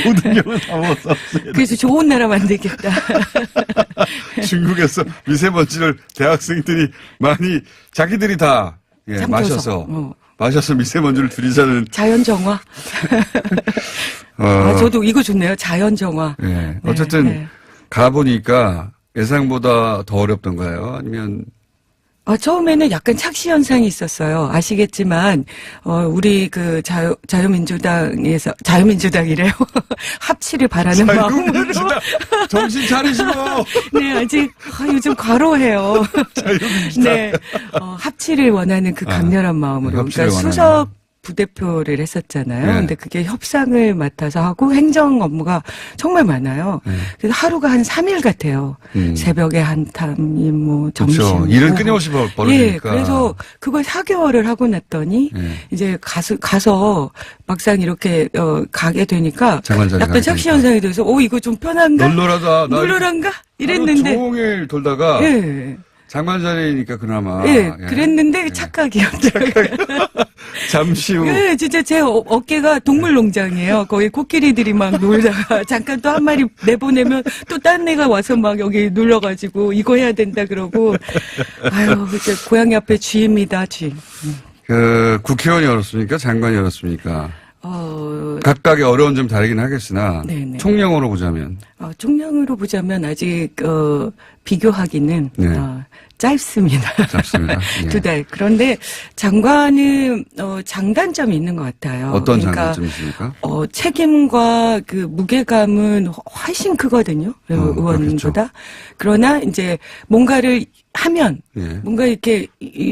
모든 욕을 다 먹어서 없애야겠다. 그래서 좋은 나라 만들겠다. 중국에서 미세먼지를 대학생들이 많이 자기들이 다 마셔서 미세먼지를 줄이자는 자연 정화. 저도 이거 좋네요. 자연 정화. 네. 어쨌든 가보니까 예상보다 더 어렵던가요? 아니면 처음에는 약간 착시 현상이 있었어요. 아시겠지만, 우리 그 자유민주당이래요. 합치를 바라는 마음으로. 정신 차리시고. 네, 아직, 요즘 과로해요. 자유민주당. 네, 합치를 원하는 그 강렬한 마음으로. 협치를 그러니까 원하는. 수석 부대표를 했었잖아요. 네. 근데 그게 협상을 맡아서 하고 행정 업무가 정말 많아요. 네. 그래서 하루가 한 3일 같아요. 새벽에 한 탐이 뭐 점심. 그렇죠. 일은 끊임없이 벌어지니까. 예, 그래서 그걸 4개월을 하고 났더니 이제 가서 막상 이렇게 가게 되니까 장관 자리 약간 가게 착시 되니까. 현상이 돼서 이거 좀 편한가? 널널하다. 널널한가? 이랬는데 하루 종일 돌다가 예. 장관 자리니까 그나마. 예, 그랬는데 착각이었더라고요. 잠시 후. 예, 진짜 제 어깨가 동물농장이에요. 거기 코끼리들이 막 놀다가 잠깐 또 한 마리 내보내면 또 딴 애가 와서 막 여기 눌러가지고 이거 해야 된다 그러고 아유, 이제 고양이 앞에 쥐입니다, 쥐. 국회의원이 어렵습니까? 장관이 어렵습니까? 어, 각각의 어려운 점 다르긴 하겠으나 네네. 총량으로 보자면 총량으로 보자면 아직 비교하기는 네. 짧습니다. 짧습니다. 예. 2달. 그런데 장관은 장단점이 있는 것 같아요. 어떤 그러니까, 장단점이십니까? 책임과 그 무게감은 훨씬 크거든요. 의원보다. 그러나 이제 뭔가를 하면 예. 뭔가 이렇게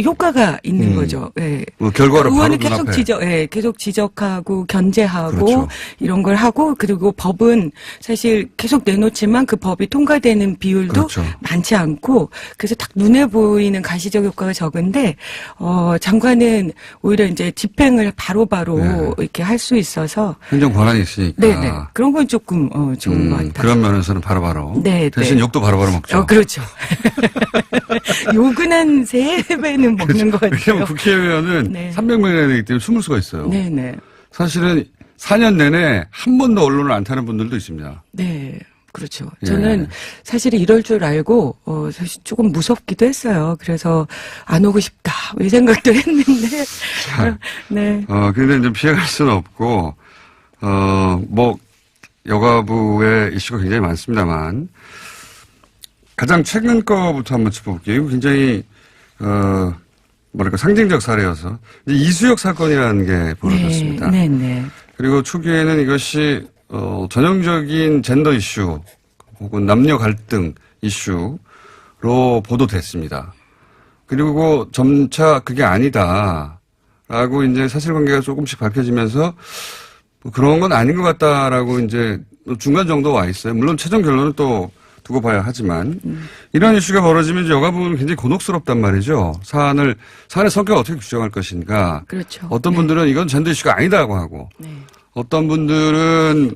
효과가 있는 거죠. 예. 뭐 결과를 바로 의원은 눈앞에. 계속 지적하고 견제하고 그렇죠. 이런 걸 하고 그리고 법은 사실 계속 내놓지만 그 법이 통과되는 비율도 그렇죠. 많지 않고 그래서 딱 눈에 보이는 가시적 효과가 적은데 장관은 오히려 이제 집행을 바로바로 네. 이렇게 할 수 있어서 행정 권한이 있으니까. 네네 그런 건 조금 좋은 것 같아요. 그런 면에서는 바로바로. 네, 대신 네. 욕도 바로바로 먹죠. 그렇죠. 욕은 한 3배는 먹는 것 같아요. 왜냐하면 국회의원은 네. 300명이나 되기 때문에 숨을 수가 있어요. 네네. 사실은 4년 내내 한 번도 언론을 안 타는 분들도 있습니다. 네. 그렇죠. 예. 저는 사실 이럴 줄 알고 사실 조금 무섭기도 했어요. 그래서 안 오고 싶다 이 생각도 했는데 네. 근데 이제 피해갈 수는 없고 뭐 여가부의 이슈가 굉장히 많습니다만 가장 최근 거부터 한번 짚어볼게요. 이거 굉장히 뭐랄까 상징적 사례여서 이제 이수혁 사건이라는 게 벌어졌습니다. 네, 네. 그리고 초기에는 이것이 전형적인 젠더 이슈 혹은 남녀 갈등 이슈로 보도됐습니다. 그리고 점차 그게 아니다라고 이제 사실관계가 조금씩 밝혀지면서 뭐 그런 건 아닌 것 같다라고 이제 중간 정도 와 있어요. 물론 최종 결론은 또 두고 봐야 하지만 이런 이슈가 벌어지면 이제 여가부는 굉장히 곤혹스럽단 말이죠. 사안의 성격을 어떻게 규정할 것인가. 그렇죠. 어떤 분들은 이건 젠더 이슈가 아니다고 하고 네. 어떤 분들은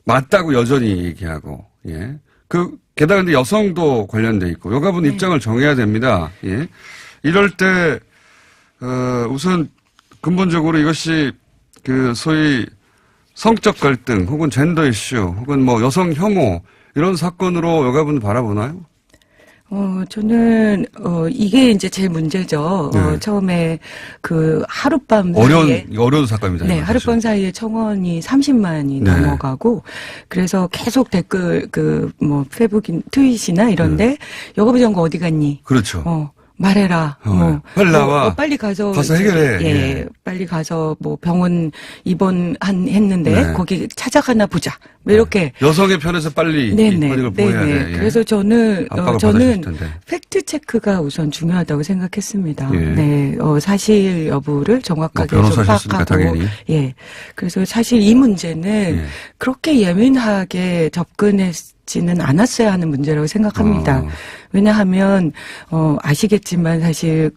맞다고 여전히 얘기하고, 예. 게다가 근데 여성도 관련돼 있고, 여가부는 입장을 정해야 됩니다. 예. 이럴 때, 우선 근본적으로 이것이 소위 성적 갈등 혹은 젠더 이슈 혹은 뭐 여성 혐오 이런 사건으로 여가부는 바라보나요? 저는, 이게 이제 제일 문제죠. 네. 처음에 하룻밤 사이에. 어려운 사건입니다. 네, 이건 하룻밤 사이에 청원이 30만이 네. 넘어가고, 그래서 계속 댓글, 페북, 트윗이나 이런데, 여가부 장관 어디 갔니? 그렇죠. 말해라. 빨리 나와. 빨리 가서 해결해. 예, 빨리 가서 병원 했는데 네. 거기 찾아가나 보자. 뭐 이렇게. 여성의 편에서 빨리 이걸 보여야 돼. 예. 그래서 저는 압박을 받으실 텐데. 팩트 체크가 우선 중요하다고 생각했습니다. 예. 네, 사실 여부를 정확하게 변호사셨으니까 파악하고. 당연히. 예. 그래서 사실 이 문제는 예. 그렇게 예민하게 접근했지는 않았어야 하는 문제라고 생각합니다. 왜냐하면 아시겠지만 사실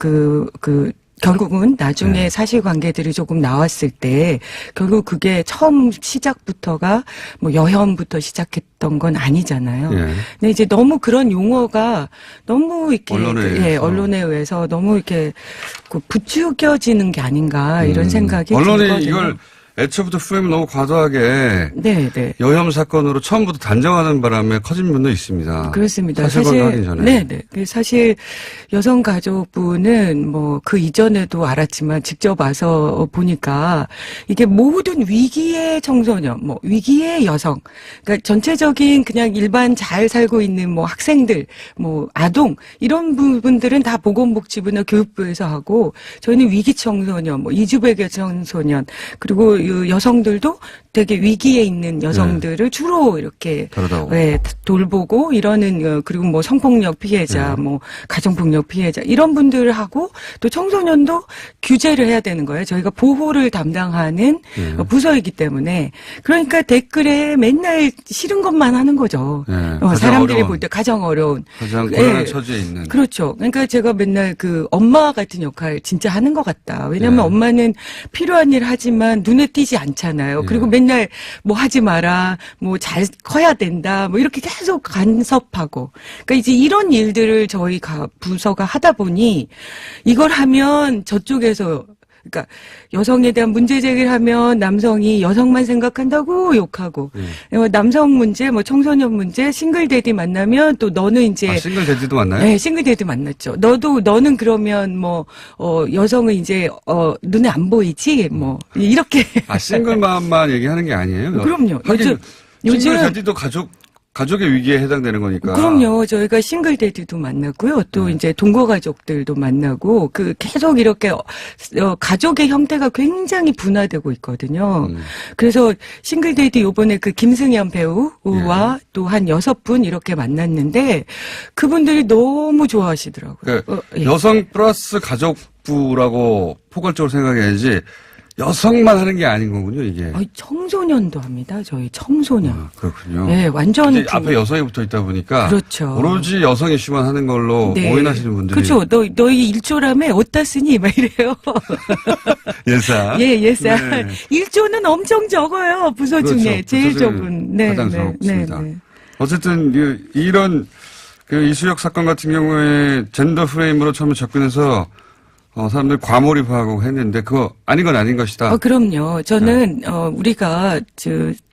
결국은 나중에 사실관계들이 조금 나왔을 때 결국 그게 처음 시작부터가 여혐부터 시작했던 건 아니잖아요. 예. 근데 이제 너무 그런 용어가 너무 이렇게 언론에 의해서 너무 이렇게 부추겨지는 게 아닌가 이런 생각이 언론이 들거든요. 이걸 애초부터 프레임을 너무 과도하게 네, 네. 여혐 사건으로 처음부터 단정하는 바람에 커진 분도 있습니다. 그렇습니다. 사실관계 확인 전에. 네. 사실 여성가족부는 뭐 그 이전에도 알았지만 직접 와서 보니까 이게 모든 위기의 청소년, 뭐 위기의 여성, 그러니까 전체적인 그냥 일반 잘 살고 있는 뭐 학생들, 뭐 아동 이런 부분들은 다 보건복지부나 교육부에서 하고 저희는 위기 청소년, 뭐 이주백의 청소년 그리고 이 여성들도 되게 위기에 있는 여성들을 주로 이렇게 돌보고 이러는 그리고 뭐 성폭력 피해자, 뭐 가정폭력 피해자 이런 분들을 하고 또 청소년도 규제를 해야 되는 거예요. 저희가 보호를 담당하는 부서이기 때문에 그러니까 댓글에 맨날 싫은 것만 하는 거죠. 사람들이 볼 때 가장 어려운 가장 곤란한 처지에 있는. 그렇죠. 그러니까 제가 맨날 그 엄마 같은 역할 진짜 하는 것 같다. 왜냐하면 엄마는 필요한 일 하지만 눈에 띄지 않잖아요. 그리고 맨날 뭐 하지 마라, 뭐 잘 커야 된다, 뭐 이렇게 계속 간섭하고. 그러니까 이제 이런 일들을 저희 부서가 하다 보니 이걸 하면 저쪽에서 그러니까 여성에 대한 문제 제기를 하면 남성이 여성만 생각한다고 욕하고 남성 문제, 뭐 청소년 문제, 싱글데디 만나면 또 너는 이제 싱글데디도 만나요? 네, 싱글데디 만났죠. 너는 그러면 뭐 여성은 이제 눈에 안 보이지, 뭐 이렇게. 싱글맘만 얘기하는 게 아니에요? 그럼요. 요즘 싱글데디도 가족의 위기에 해당되는 거니까. 그럼요. 저희가 싱글데디도 만나고요. 또 이제 동거가족들도 만나고 계속 이렇게 가족의 형태가 굉장히 분화되고 있거든요. 그래서 싱글데디 요번에 그 김승현 배우와 또 한 6분 이렇게 만났는데 그분들이 너무 좋아하시더라고요. 그러니까 여성 플러스 가족부라고 포괄적으로 생각해야지 여성만 하는 게 아닌 거군요, 이게. 청소년도 합니다. 저희 청소년. 그렇군요. 네, 완전. 앞에 여성이 붙어 있다 보니까. 그렇죠. 오로지 여성 이슈만 하는 걸로 오인하시는 분들이. 그렇죠. 너희 1조라며 어디다 쓰니? 막 이래요. 예사. 예, 예사. 1조는 엄청 적어요. 부서 중에. 제일 적은. 가장 적습니다. 어쨌든, 이런 이수혁 사건 같은 경우에 젠더 프레임으로 처음에 접근해서 사람들이 과몰입하고 했는데 그거 아닌 건 아닌 것이다. 그럼요. 저는 우리가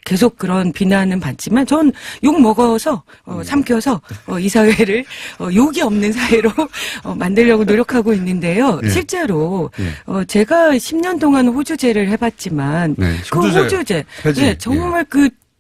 계속 그런 비난은 받지만 전 욕 먹어서 삼켜서 이 사회를 욕이 없는 사회로 만들려고 노력하고 있는데요. 실제로 제가 10년 동안 호주제를 해봤지만 그 호주제 정말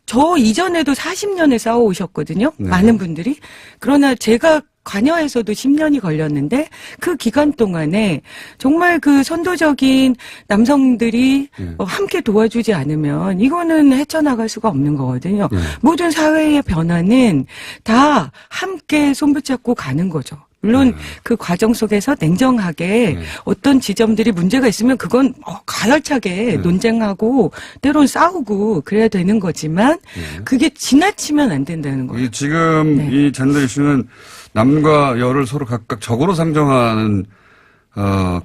저 이전에도 40년을 싸워오셨거든요. 많은 분들이. 그러나 제가 관여에서도 10년이 걸렸는데 그 기간 동안에 정말 그 선도적인 남성들이 함께 도와주지 않으면 이거는 헤쳐나갈 수가 없는 거거든요. 모든 사회의 변화는 다 함께 손붙잡고 가는 거죠. 물론 그 과정 속에서 냉정하게 어떤 지점들이 문제가 있으면 그건 가열차게 논쟁하고 때론 싸우고 그래야 되는 거지만 그게 지나치면 안 된다는 거예요. 지금 이 젠더 이슈는 남과 여를 서로 각각 적으로 상정하는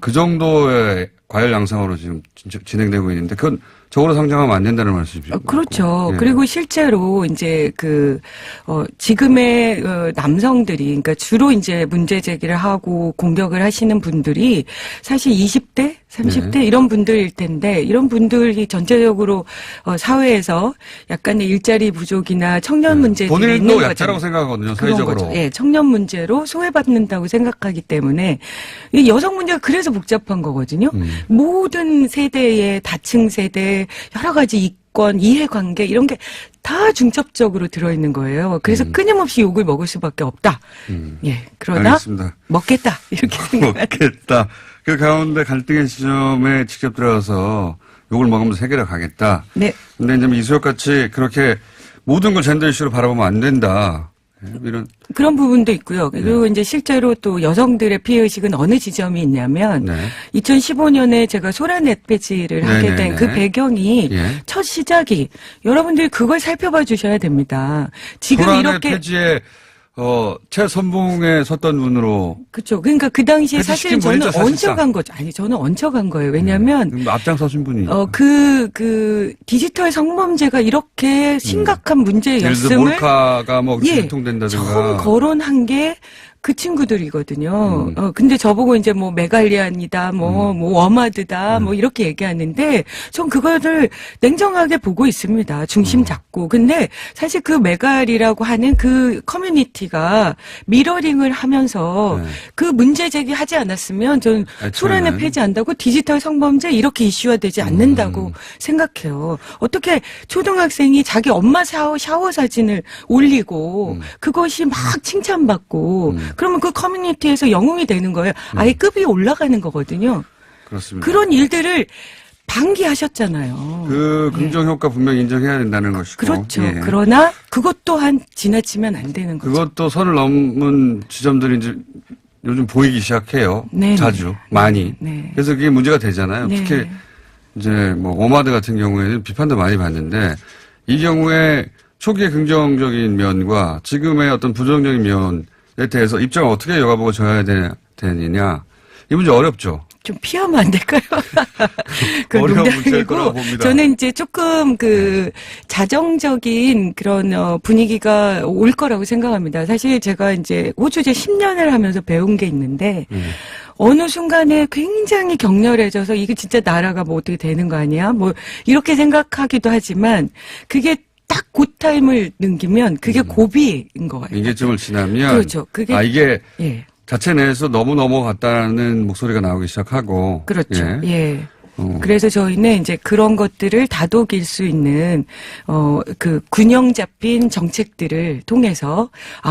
그 정도의 과열 양상으로 지금 진행되고 있는데 그건 적으로 상정하면 안 된다는 말씀이죠. 그렇죠. 그리고 실제로 이제 지금의 남성들이 그러니까 주로 이제 문제 제기를 하고 공격을 하시는 분들이 사실 20대, 30대 이런 분들일 텐데 이런 분들이 전체적으로 사회에서 약간의 일자리 부족이나 청년 문제들이 있는 본인도 약자라고 생각하거든요. 사회적으로. 예, 청년 문제로 소외받는다고 생각하기 때문에 이 여성 문제가 그래서 복잡한 거거든요. 모든 세대의 다층 세대 여러 가지 이권, 이해관계 이런 게 다 중첩적으로 들어있는 거예요. 그래서 끊임없이 욕을 먹을 수밖에 없다. 예, 그러나 알겠습니다. 먹겠다 이렇게 먹겠다. 그 가운데 갈등의 지점에 직접 들어가서 욕을 먹으면서 해결해 가겠다. 네. 근데 이제 이수혁 같이 그렇게 모든 걸 젠더 이슈로 바라보면 안 된다. 그런 부분도 있고요. 그리고 이제 실제로 또 여성들의 피해의식은 어느 지점이 있냐면 2015년에 제가 소라넷 폐지를 하게 된 그 배경이 첫 시작이 여러분들이 그걸 살펴봐 주셔야 됩니다. 지금 소라넷 이렇게 폐지에 최선봉에 섰던 분으로. 그렇죠. 그러니까 그 당시에 사실은 저는 분이죠, 얹혀간 거죠. 아니, 저는 얹혀간 거예요. 왜냐면, 앞장서신 분이. 디지털 성범죄가 이렇게 심각한 문제였음을. 몰카가 유통된다든가. 처음 거론한 게 그 친구들이거든요. 근데 저보고 이제 뭐 메갈리안이다, 뭐 워마드다, 뭐 이렇게 얘기하는데 전 그거를 냉정하게 보고 있습니다. 중심 잡고. 근데 사실 그 메갈이라고 하는 그 커뮤니티가 미러링을 하면서 그 문제 제기하지 않았으면 전 소란을 폐지한다고 디지털 성범죄 이렇게 이슈화되지 않는다고 생각해요. 어떻게 초등학생이 자기 엄마 샤워 사진을 올리고 그것이 막 칭찬받고 그러면 그 커뮤니티에서 영웅이 되는 거예요. 아예 급이 올라가는 거거든요. 그렇습니다. 그런 일들을 방기하셨잖아요. 그 긍정 효과 분명히 인정해야 된다는 것이고. 그렇죠. 예. 그러나 그것 또한 지나치면 안 되는 거죠. 그것도 선을 넘은 지점들이 이제 요즘 보이기 시작해요. 네. 자주 많이. 네. 그래서 그게 문제가 되잖아요. 네. 특히 이제 뭐 오마드 같은 경우에는 비판도 많이 받는데 이 경우에 초기의 긍정적인 면과 지금의 어떤 부정적인 면에 대해서 입장을 어떻게 여가보고 져야 되느냐. 이 문제 어렵죠. 좀 피하면 안 될까요? 그 어려운 문제일 농담이고 거라고 봅니다. 저는 이제 조금 그 자정적인 그런 분위기가 올 거라고 생각합니다. 사실 제가 이제 호주제 10년을 하면서 배운 게 있는데 어느 순간에 굉장히 격렬해져서 이게 진짜 나라가 뭐 어떻게 되는 거 아니야? 뭐 이렇게 생각하기도 하지만 그게 딱 그 타임을 넘기면 그게 고비인 것 같아요. 인계점을 지나면 그렇죠. 그게 이게 예. 자체 내에서 너무 넘어갔다는 목소리가 나오기 시작하고. 그렇죠. 예. 예. 그래서 저희는 이제 그런 것들을 다독일 수 있는 그 균형 잡힌 정책들을 통해서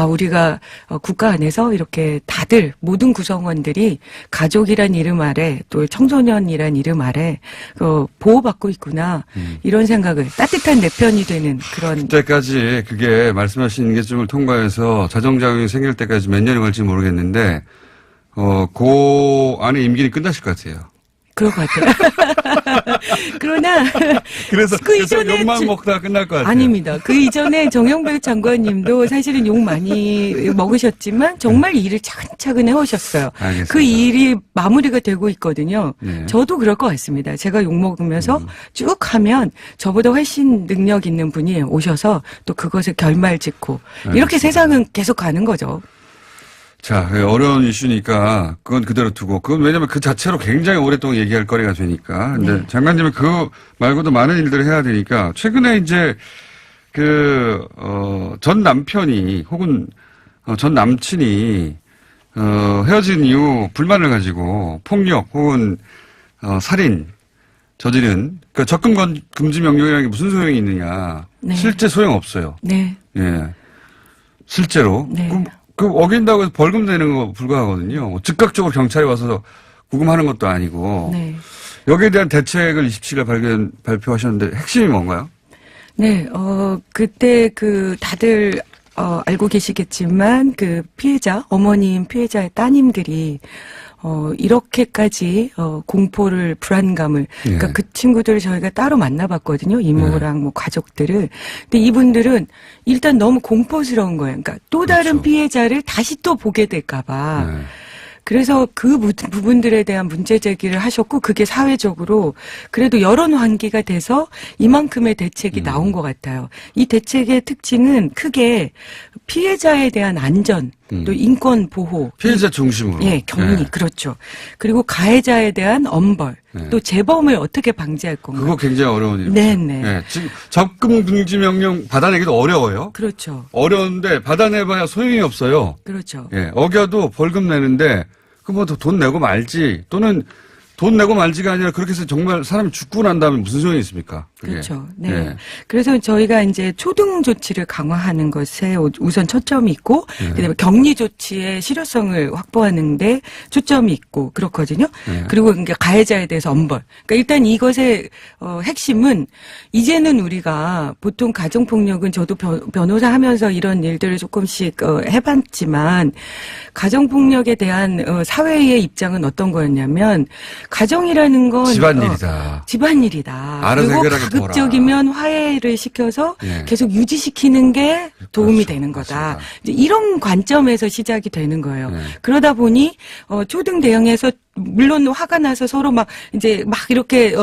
우리가 국가 안에서 이렇게 다들 모든 구성원들이 가족이란 이름 아래 또 청소년이란 이름 아래 보호받고 있구나 이런 생각을 따뜻한 내 편이 되는 그런. 그때까지 그게 말씀하신 인계점을 통과해서 자정작용이 생길 때까지 몇 년이 걸릴지 모르겠는데 그 안에 임기는 끝나실 것 같아요. 그럴 것 같아요. 그러나 그래서 이전에 욕만 먹다가 끝날 것 같아요. 아닙니다. 그 이전에 정영배 장관님도 사실은 욕 많이 먹으셨지만 정말 일을 차근차근 해오셨어요. 알겠습니다. 그 일이 마무리가 되고 있거든요. 네. 저도 그럴 것 같습니다. 제가 욕 먹으면서 쭉 하면 저보다 훨씬 능력 있는 분이 오셔서 또 그것을 결말짓고 이렇게 세상은 계속 가는 거죠. 자, 어려운 이슈니까 그건 그대로 두고 그건 왜냐면 그 자체로 굉장히 오랫동안 얘기할 거리가 되니까. 근데 네. 장관님은 그거 말고도 많은 일들을 해야 되니까 최근에 이제 전 남편이 혹은 전 남친이 헤어진 이후 불만을 가지고 폭력 혹은 살인 저지른 그러니까 접근 금지 명령이라는 게 무슨 소용이 있느냐. 네. 실제 소용 없어요. 네. 예. 실제로. 네. 그 어긴다고 해서 벌금 내는 거 불가하거든요. 뭐 즉각적으로 경찰이 와서 구금하는 것도 아니고. 네. 여기에 대한 대책을 27일 발표하셨는데 핵심이 뭔가요? 네, 그때 다들 알고 계시겠지만 피해자, 어머님 피해자의 따님들이 이렇게까지 공포를 불안감을 그러니까 그 친구들을 저희가 따로 만나봤거든요. 이모랑 뭐 가족들을. 근데 이분들은 일단 너무 공포스러운 거예요. 그러니까 또 다른 그렇죠. 피해자를 다시 또 보게 될까봐. 네. 그래서 그 부분들에 대한 문제 제기를 하셨고 그게 사회적으로 그래도 여론 환기가 돼서 이만큼의 대책이 나온 것 같아요. 이 대책의 특징은 크게 피해자에 대한 안전 또 인권 보호. 피해자 중심으로. 예, 격리. 네. 그렇죠. 그리고 가해자에 대한 엄벌. 네. 또 재범을 어떻게 방지할 건가. 그거 굉장히 어려운 일이죠. 네네. 네. 지금 접근 금지 명령 받아내기도 어려워요. 그렇죠. 어려운데 받아내봐야 소용이 없어요. 그렇죠. 예, 어겨도 벌금 내는데 그 뭐 돈 내고 말지 또는 돈 내고 말지가 아니라 그렇게 해서 정말 사람이 죽고 난 다음에 무슨 소용이 있습니까? 그게. 그렇죠. 네. 예. 그래서 저희가 이제 초등 조치를 강화하는 것에 우선 초점이 있고, 그다음에 격리 조치의 실효성을 확보하는데 초점이 있고 그렇거든요. 그리고 이제 가해자에 대해서 엄벌. 그러니까 일단 이것의 핵심은 이제는 우리가 보통 가정폭력은 저도 변호사 하면서 이런 일들을 조금씩 해봤지만 가정폭력에 대한 사회의 입장은 어떤 거였냐면. 가정이라는 건 집안일이다. 집안일이다. 알아서 그리고 해결하게 가급적이면 화해를 시켜서 예. 계속 유지시키는 게 도움이 그렇죠. 되는 거다. 맞습니다. 이제 이런 관점에서 시작이 되는 거예요. 네. 그러다 보니 초등 대형에서 물론 화가 나서 서로 막 이제 막 이렇게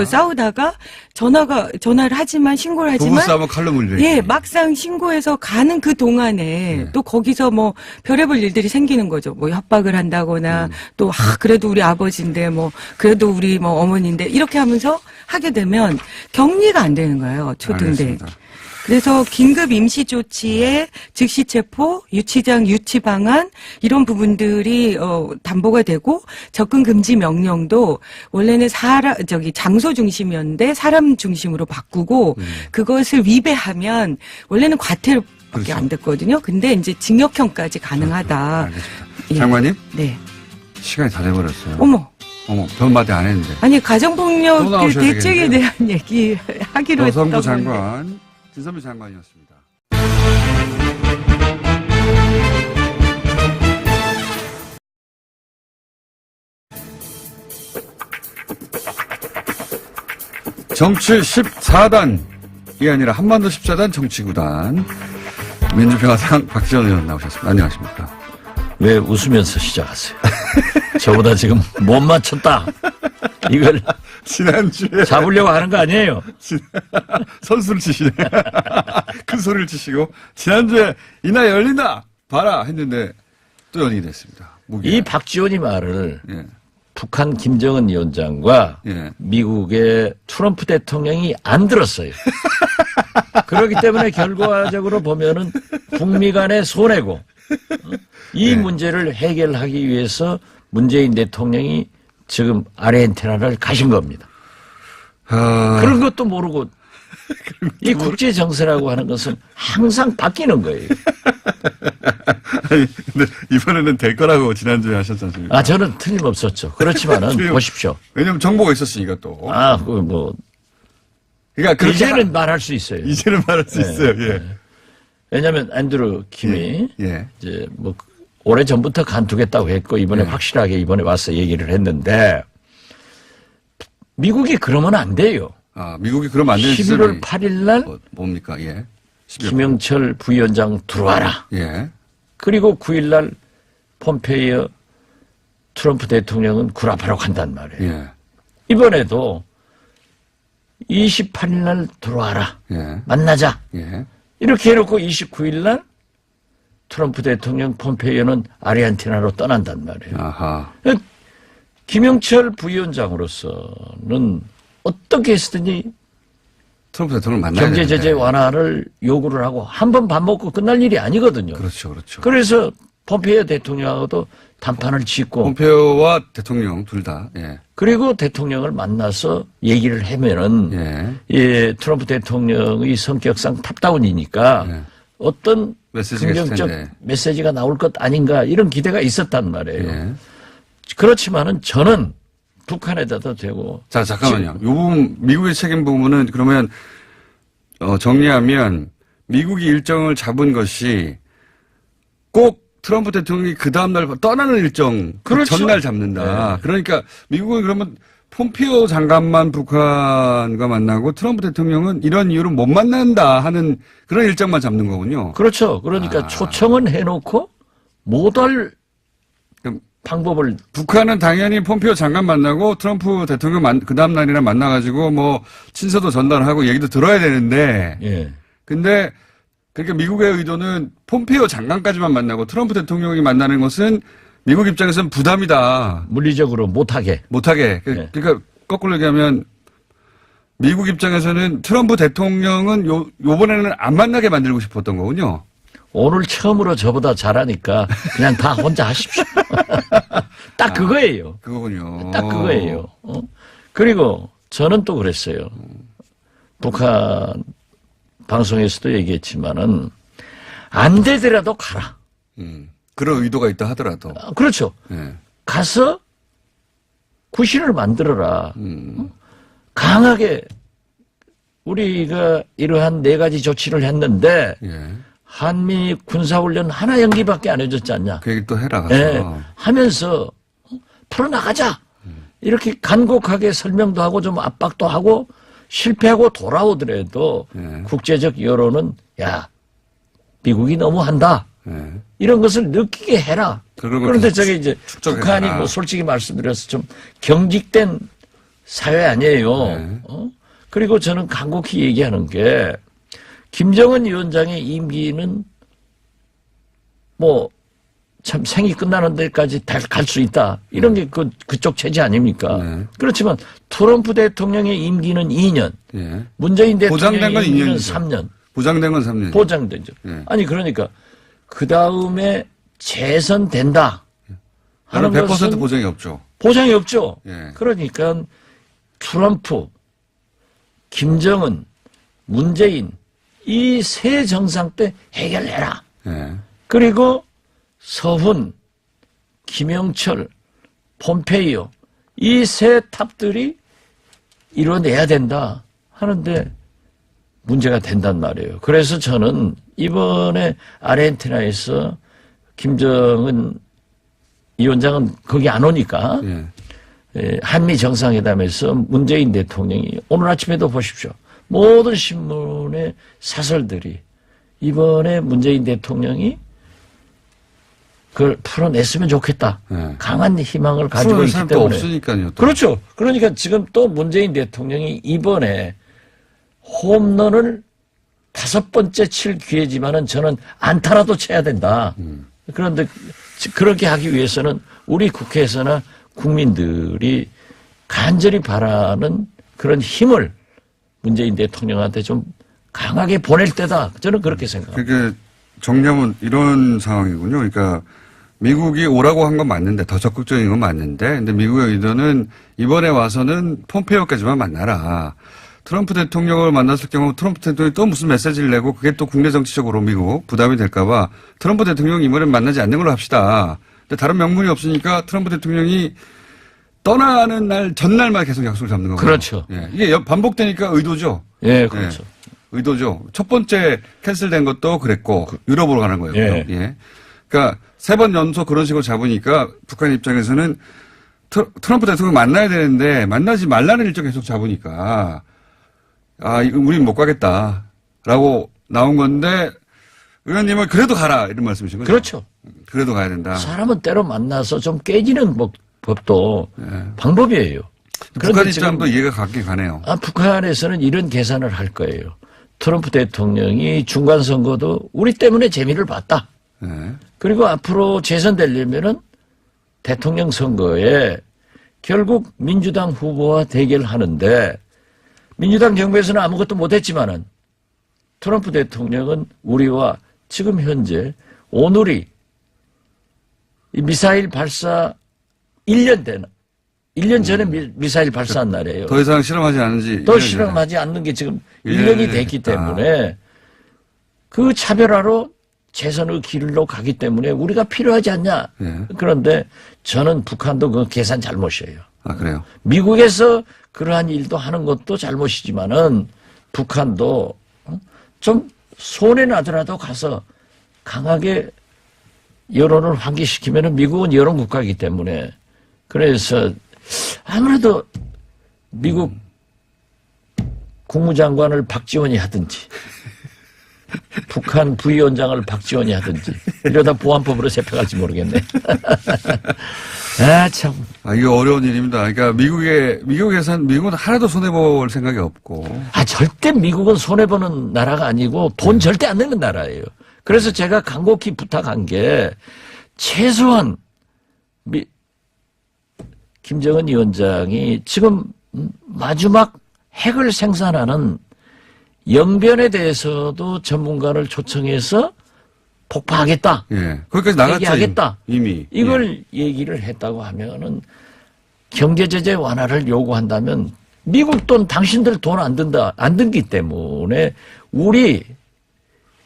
싸우다가 전화를 하지만 신고를 하지만 부부싸움은 칼로 물려. 예, 막상 신고해서 가는 그 동안에 또 거기서 뭐 별의별 일들이 생기는 거죠. 뭐 협박을 한다거나 또 그래도 우리 아버지인데 뭐 그래도 우리 뭐 어머니인데 이렇게 하면서 하게 되면 격리가 안 되는 거예요. 초등대. 알겠습니다. 그래서 긴급 임시 조치에 즉시 체포, 유치장 유치 방안 이런 부분들이 담보가 되고 접근 금지 명령도 원래는 장소 중심이었는데 사람 중심으로 바꾸고 그것을 위배하면 원래는 과태료밖에 그렇죠. 안 됐거든요. 근데 이제 징역형까지 가능하다. 알겠습니다. 예. 장관님? 네. 시간이 다 돼버렸어요. 어머. 별말도 안 했는데. 아니 또 가정폭력 그 나오셔야 대책에 되겠네요. 대한 얘기 하기로 했던 노성부 건데. 장관, 진선미 장관이었습니다. 정치 14단이 아니라 한반도 14단 정치구단 민주평화당 박지원 의원 나오셨습니다. 안녕하십니까. 왜 웃으면서 시작하세요? 저보다 지금 못 맞췄다. 이걸 지난주에 잡으려고 하는 거 아니에요? 선수를 치시네. 큰 소리를 치시고 지난주에 이날 열린다 봐라 했는데 또 연이 됐습니다. 무기가. 이 박지원이 말을 예. 북한 김정은 위원장과 예. 미국의 트럼프 대통령이 안 들었어요. 그렇기 때문에 결과적으로 보면은 북미 간에 손해고 이 문제를 해결하기 위해서 문재인 대통령이 지금 아르헨티나를 가신 겁니다. 그런 것도 모르고 이 국제 정세라고 하는 것은 항상 바뀌는 거예요. 아니, 근데 이번에는 될 거라고 지난주에 하셨지 않습니까? 아, 저는 틀림없었죠. 그렇지만은 보십시오. 왜냐면 정보가 있었으니까 또. 그러니까 이제는 말할 수 있어요. 이제는 말할 수 있어요. 예. 왜냐하면 앤드루 킴이 예. 이제 뭐 오래 전부터 간두겠다고 했고 이번에 확실하게 이번에 와서 얘기를 했는데 미국이 그러면 안 돼요. 아, 미국이 그러면 안 되는 11월 8일 날 뭡니까? 예. 김영철 부위원장 들어와라. 예. 그리고 9일 날 폼페이어 트럼프 대통령은 구라파로 간단 말이에요. 예. 이번에도 28일 날 들어와라. 예. 만나자. 예. 이렇게 해놓고 29일 날 트럼프 대통령 폼페이어는 아르헨티나로 떠난단 말이에요. 아하. 김영철 부위원장으로서는 어떻게 했으니 트럼프 대통령 만나야 경제 제재 되는데. 완화를 요구를 하고 한 번 밥 먹고 끝날 일이 아니거든요. 그렇죠. 그렇죠. 그래서 폼페이어 대통령하고도 담판을 짓고 폼페오와 대통령 둘 다. 예. 그리고 대통령을 만나서 얘기를 하면은 예, 트럼프 대통령의 성격상 탑다운이니까 예. 어떤 메시지가 있을 긍정적 텐데. 메시지가 나올 것 아닌가 이런 기대가 있었단 말이에요. 예. 그렇지만은 저는 북한에다도 되고. 자, 잠깐만요. 요 부분, 미국의 책임 부분은 그러면, 정리하면, 미국이 일정을 잡은 것이 꼭 트럼프 대통령이 그 다음날 떠나는 일정, 그 그렇죠. 전날 잡는다. 네. 그러니까 미국은 그러면 폼피오 장관만 북한과 만나고 트럼프 대통령은 이런 이유로 못 만난다 하는 그런 일정만 잡는 거군요. 그렇죠. 그러니까 초청은 해놓고 못할 그럼 방법을. 북한은 당연히 폼피오 장관 만나고 트럼프 대통령 그 다음날이나 만나가지고 뭐 친서도 전달하고 얘기도 들어야 되는데. 예. 근데 그러니까 미국의 의도는 폼페이오 장관까지만 만나고 트럼프 대통령이 만나는 것은 미국 입장에서는 부담이다. 물리적으로 못하게. 못하게. 네. 그러니까 거꾸로 얘기하면 미국 입장에서는 트럼프 대통령은 요번에는 안 만나게 만들고 싶었던 거군요. 오늘 처음으로 저보다 잘하니까 그냥 다 혼자 하십시오. 딱 그거예요. 그거군요. 딱 그거예요. 그리고 저는 또 그랬어요. 북한 방송에서도 얘기했지만은 안 되더라도 가라. 그런 의도가 있다 하더라도. 그렇죠. 네. 가서 구실을 만들어라. 강하게 우리가 이러한 4가지 조치를 했는데 예. 한미 군사훈련 하나 연기밖에 안 해줬지 않냐. 그 얘기 또 해라 가서. 예, 하면서 풀어나가자. 이렇게 간곡하게 설명도 하고 좀 압박도 하고 실패하고 돌아오더라도 예. 국제적 여론은 야 미국이 너무한다. 이런 것을 느끼게 해라. 그런데 저게 이제 축적해라. 북한이 뭐 솔직히 말씀드려서 좀 경직된 사회 아니에요. 그리고 저는 간곡히 얘기하는 게 김정은 위원장의 임기는 뭐 참 생이 끝나는 데까지 갈 수 있다. 이런 게 그쪽 체제 아닙니까? 그렇지만 트럼프 대통령의 임기는 2년. 문재인 대통령의 임기는 3년. 보장된 건 3년. 보장되죠. 아니 그러니까 그 다음에 재선된다 하는 100% 것은 보장이 없죠. 보장이 없죠. 예. 그러니까 트럼프, 김정은, 문재인 이 세 정상 때 해결해라. 그리고 서훈, 김영철, 폼페이오 이 세 탑들이 이뤄내야 된다 하는데 문제가 된단 말이에요. 그래서 저는 이번에 아르헨티나에서 김정은 위원장은 거기 안 오니까 한미 정상회담에서 문재인 대통령이 오늘 아침에도 보십시오. 모든 신문의 사설들이 이번에 문재인 대통령이 그걸 풀어냈으면 좋겠다. 강한 희망을 가지고 있기 때문에. 없으니까요. 또. 그렇죠. 그러니까 지금 또 문재인 대통령이 이번에 홈런을 5번째 칠 기회지만은 저는 안타라도 쳐야 된다. 그런데 그렇게 하기 위해서는 우리 국회에서나 국민들이 간절히 바라는 그런 힘을 문재인 대통령한테 좀 강하게 보낼 때다. 저는 그렇게 생각합니다. 그게 정리하면 이런 상황이군요. 그러니까 미국이 오라고 한 건 맞는데 더 적극적인 건 맞는데 근데 미국의 의도는 이번에 와서는 폼페이오까지만 만나라. 트럼프 대통령을 만났을 경우 트럼프 대통령이 또 무슨 메시지를 내고 그게 또 국내 정치적으로 미국 부담이 될까 봐 트럼프 대통령 이번에 만나지 않는 걸로 합시다. 근데 다른 명분이 없으니까 트럼프 대통령이 떠나는 날 전날만 계속 약속을 잡는 거고요. 그렇죠. 예. 이게 반복되니까 의도죠. 예, 그렇죠. 예. 의도죠. 첫 번째 캔슬된 것도 그랬고 유럽으로 가는 거예요. 예. 예. 그러니까 3번 연속 그런 식으로 잡으니까 북한 입장에서는 트럼프 대통령 만나야 되는데 만나지 말라는 일정 계속 잡으니까 우린 못 가겠다라고 나온 건데 의원님은 그래도 가라 이런 말씀이신 거죠? 그렇죠. 그래도 가야 된다. 사람은 때로 만나서 좀 깨지는 법도 방법이에요. 북한 입장도 이해가 가긴 가네요. 북한에서는 이런 계산을 할 거예요. 트럼프 대통령이 중간선거도 우리 때문에 재미를 봤다. 그리고 앞으로 재선되려면은 대통령 선거에 결국 민주당 후보와 대결하는데 민주당 정부에서는 아무것도 못했지만은 트럼프 대통령은 우리와 지금 현재 오늘이 이 미사일 발사 1년 되나 1년 전에 미사일 발사한 날이에요. 더 이상 실험하지 않은지. 더 실험하지 않는 게 지금 1년이 됐기 때문에 그 차별화로 재선의 길로 가기 때문에 우리가 필요하지 않냐. 그런데 저는 북한도 그 계산 잘못이에요. 그래요? 미국에서 그러한 일도 하는 것도 잘못이지만은 북한도 좀 손해나더라도 가서 강하게 여론을 환기시키면은 미국은 여론 국가이기 때문에 그래서 아무래도 미국 국무장관을 박지원이 하든지 북한 부위원장을 박지원이 하든지 이러다 보안법으로 잡혀갈지 모르겠네. 참. 이게 어려운 일입니다. 그러니까 미국은 하나도 손해볼 생각이 없고. 절대 미국은 손해보는 나라가 아니고 돈 절대 안 내는 나라예요. 그래서 제가 간곡히 부탁한 게 최소한 김정은 위원장이 지금 마지막 핵을 생산하는 영변에 대해서도 전문가를 초청해서 폭파하겠다. 예. 거기까지 나갔죠. 얘기하겠다. 이미. 이걸 얘기를 했다고 하면은 경제제재 완화를 요구한다면 미국 돈 당신들 돈 안 든기 때문에 우리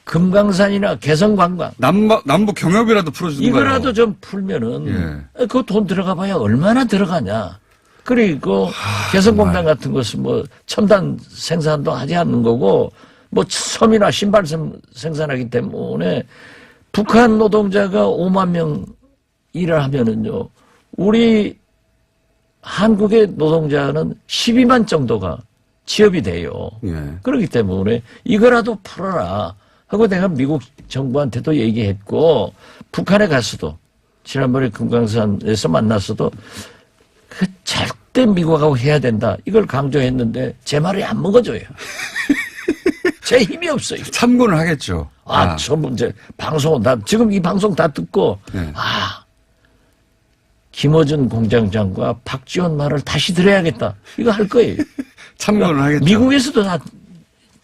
금강산이나 개성관광 남북 경협이라도 풀어주는 거예요. 이거라도 좀 풀면은 그 돈 들어가 봐야 얼마나 들어가냐. 그리고 개성공단 같은 것은 뭐 첨단 생산도 하지 않는 거고 뭐 섬이나 신발 생산하기 때문에 북한 노동자가 5만 명 일을 하면은요 우리 한국의 노동자는 12만 정도가 취업이 돼요. 그렇기 때문에 이거라도 풀어라 하고 내가 미국 정부한테도 얘기했고 북한에 갔어도 지난번에 금강산에서 만났어도 그 절대 미국하고 해야 된다 이걸 강조했는데 제 말이 안 먹어줘요. 제 힘이 없어요. 참고는 하겠죠. 저 문제 방송은 다 지금 이 방송 다 듣고 네. 김어준 공장장과 박지원 말을 다시 들어야겠다 이거 할 거예요. 참고는 하겠죠. 미국에서도 다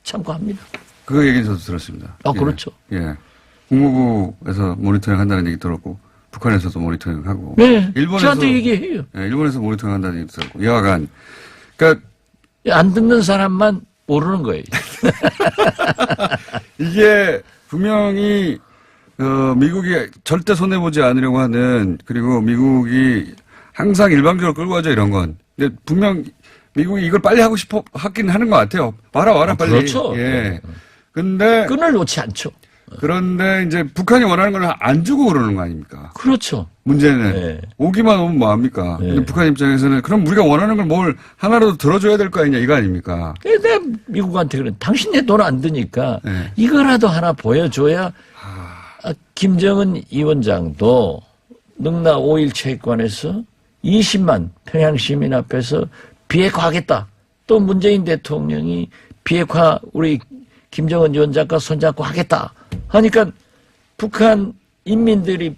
참고합니다. 그 얘기는 저도 들었습니다. 그렇죠. 예. 국무부에서 모니터링 한다는 얘기 들었고, 북한에서도 모니터링 하고. 네. 일본에서. 저한테 얘기해요. 예, 일본에서 모니터링 한다는 얘기 들었고. 여하간. 그러니까. 안 듣는 사람만 모르는 거예요. 이게 분명히, 미국이 절대 손해보지 않으려고 하는, 그리고 미국이 항상 일방적으로 끌고 가죠, 이런 건. 근데 분명 미국이 이걸 빨리 하고 싶어 하긴 하는 것 같아요. 와라, 빨리. 그렇죠. 예. 근데. 끈을 놓지 않죠. 그런데 이제 북한이 원하는 걸 안 주고 그러는 거 아닙니까? 그렇죠. 문제는. 네. 오기만 오면 뭐합니까? 네. 근데 북한 입장에서는 그럼 우리가 원하는 걸 뭘 하나라도 들어줘야 될 거 아니냐, 이거 아닙니까? 내가 미국한테 그래. 당신네 돈 안 드니까 네. 이거라도 하나 보여줘야 김정은 위원장도 능라 5.1 체육관에서 20만 평양 시민 앞에서 비핵화하겠다. 또 문재인 대통령이 비핵화 우리 김정은 위원장과 손잡고 하겠다. 하니까 북한 인민들이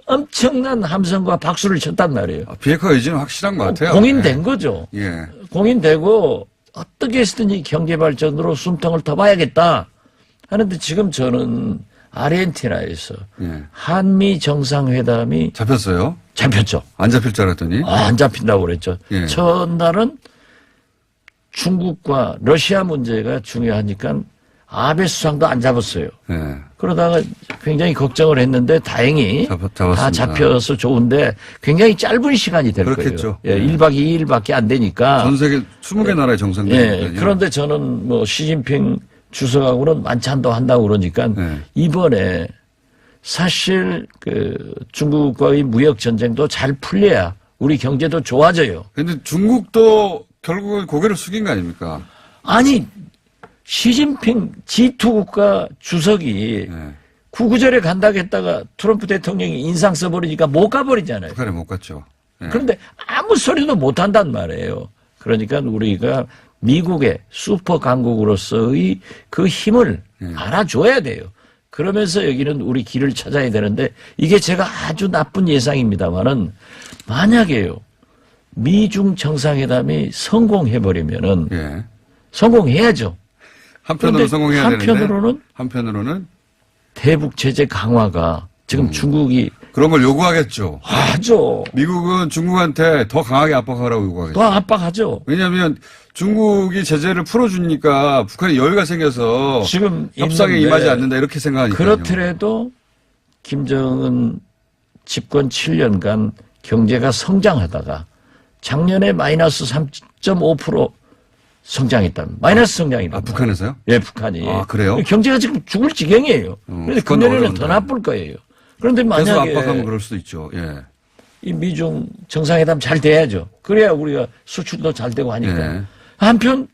엄청난 함성과 박수를 쳤단 말이에요. 비핵화 의지는 확실한 것 같아요. 공인된 네. 거죠. 예. 공인되고 어떻게 해서든지 경제발전으로 숨통을 터봐야겠다 하는데 지금 저는 아르헨티나에서 예. 한미 정상회담이 잡혔어요? 잡혔죠. 안 잡힐 줄 알았더니. 안 잡힌다고 그랬죠. 예. 첫날은 중국과 러시아 문제가 중요하니까 아베 수상도 안 잡았어요. 예. 그러다가 굉장히 걱정을 했는데 다행히 잡았습니다. 다 잡혀서 좋은데 굉장히 짧은 시간이 될 그렇겠죠. 거예요. 예, 예. 1박 2일밖에 안 되니까. 전 세계 20개 나라의 정상들이니까요. 예, 그런데 저는 뭐 시진핑 주석하고는 만찬도 한다고 그러니까 네. 이번에 사실 그 중국과의 무역 전쟁도 잘 풀려야 우리 경제도 좋아져요. 근데 중국도 결국은 고개를 숙인 거 아닙니까? 아니 시진핑 G2 국가 주석이 네. 구구절에 간다고 했다가 트럼프 대통령이 인상 써버리니까 못 가버리잖아요. 북한에 못 갔죠. 예. 그런데 아무 소리도 못 한단 말이에요. 그러니까 우리가 미국의 슈퍼 강국으로서의 그 힘을 알아줘야 돼요. 그러면서 여기는 우리 길을 찾아야 되는데 이게 제가 아주 나쁜 예상입니다만은 만약에요. 미중 정상회담이 성공해버리면은 예. 성공해야죠. 한편으로 성공해야 한편으로는 한편으로는 대북 제재 강화가 지금 중국이 그런 걸 요구하겠죠. 하죠. 미국은 중국한테 더 강하게 압박하라고 요구하겠죠. 더 압박하죠. 왜냐하면 중국이 제재를 풀어주니까 북한이 여유가 생겨서 지금 협상에 있는데 임하지 않는다 이렇게 생각하니까요. 그렇더라도 김정은 집권 7년간 경제가 성장하다가 작년에 마이너스 3.5% 성장했다. 마이너스 성장이다. 북한에서요? 예, 북한이. 아, 그래요? 경제가 지금 죽을 지경이에요. 그런데 금년에는 더 나쁠 거예요. 그런데 계속 만약에 압박하면 그럴 수도 있죠. 예. 이 미중 정상회담 잘 돼야죠. 그래야 우리가 수출도 잘 되고 하니까. 예. 한편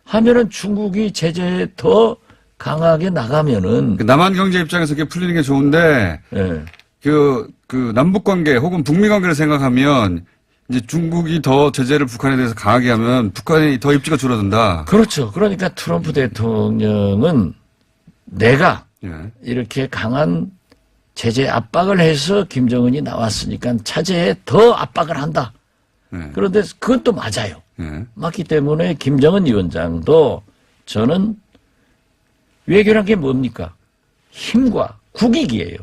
하면은 중국이 제재에 더 강하게 나가면은 남한 경제 입장에서 그게 풀리는 게 좋은데 예. 그 남북 관계 혹은 북미 관계를 생각하면 이제 중국이 더 제재를 북한에 대해서 강하게 하면 북한이 더 입지가 줄어든다. 그렇죠. 그러니까 트럼프 대통령은 내가 예. 이렇게 강한 제재 압박을 해서 김정은이 나왔으니까 차제에 더 압박을 한다. 예. 그런데 그건 또 맞아요. 예. 맞기 때문에 김정은 위원장도 저는 외교란 게 뭡니까? 힘과 국익이에요.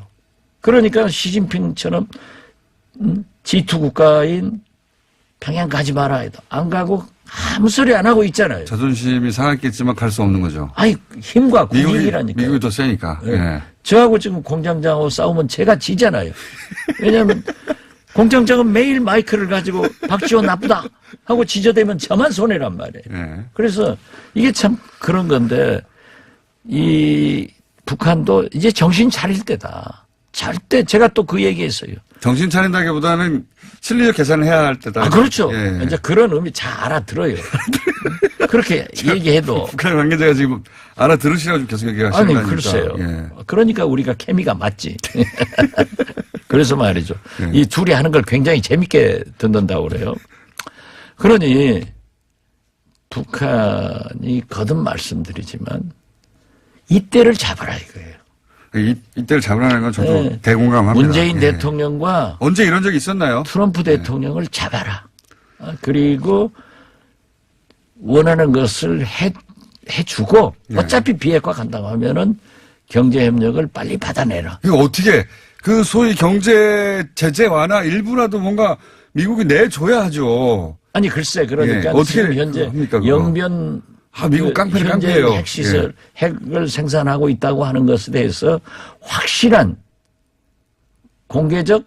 그러니까 시진핑처럼 G2 국가인 평양 가지 마라 해도 안 가고 아무 소리 안 하고 있잖아요. 자존심이 상했겠지만 갈 수 없는 거죠. 아니 힘과 국익이라니까. 미국이 더 세니까. 네. 예. 저하고 지금 공장장하고 싸우면 제가 지잖아요. 왜냐하면 공장장은 매일 마이크를 가지고 박지원 나쁘다 하고 지저대면 저만 손해란 말이에요. 예. 그래서 이게 참 그런 건데 이 북한도 이제 정신 차릴 때다. 절대 제가 또 그 얘기했어요. 정신 차린다기보다는 실리적 계산을 해야 할 때다. 아, 그렇죠. 예. 이제 그런 의미 잘 알아들어요. 그렇게 얘기해도. 북한 관계자가 지금 알아들으시라고 좀 계속 얘기하시는 아니, 거 아닙니까? 글쎄요. 예. 그러니까 우리가 케미가 맞지. 그래서 말이죠. 예. 이 둘이 하는 걸 굉장히 재밌게 듣는다고 그래요. 그러니 북한이 거듭 말씀드리지만 이때를 잡아라 이거예요. 이때를 잡으라는 건 저도 네. 대공감합니다. 문재인 예. 대통령과 언제 이런 적이 있었나요? 트럼프 대통령을 잡아라. 그리고 원하는 것을 해주고 예. 어차피 비핵화 간다고 하면은 경제협력을 빨리 받아내라. 이거 어떻게 그 소위 경제 제재 완화 일부라도 뭔가 미국이 내줘야 하죠. 아니 글쎄 그러니까 예. 어떻게 지금 현재 합니까, 그거? 영변 미국 깡패는 현재 깡패예요. 핵시설 핵을 생산하고 있다고 하는 것에 대해서 확실한 공개적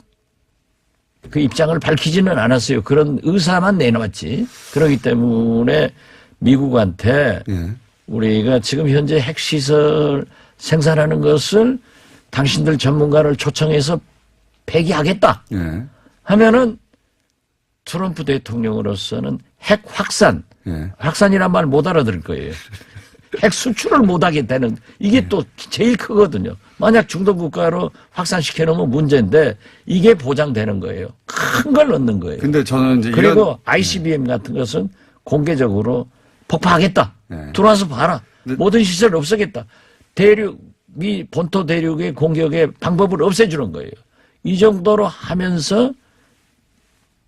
그 입장을 밝히지는 않았어요. 그런 의사만 내놓았지. 그렇기 때문에 미국한테 예. 우리가 지금 현재 핵시설 생산하는 것을 당신들 전문가를 초청해서 폐기하겠다 예. 하면은 트럼프 대통령으로서는 핵 확산, 예. 확산이란 말 못 알아들을 거예요. 핵 수출을 못 하겠다는 이게 또 제일 크거든요. 만약 중동 국가로 확산시켜 놓으면 문제인데 이게 보장되는 거예요. 큰 걸 넣는 거예요. 근데 저는 이제 그리고 ICBM 같은 것은 공개적으로 폭파하겠다. 네. 들어와서 봐라. 네. 모든 시설을 없애겠다. 미 본토 대륙의 공격의 방법을 없애주는 거예요. 이 정도로 하면서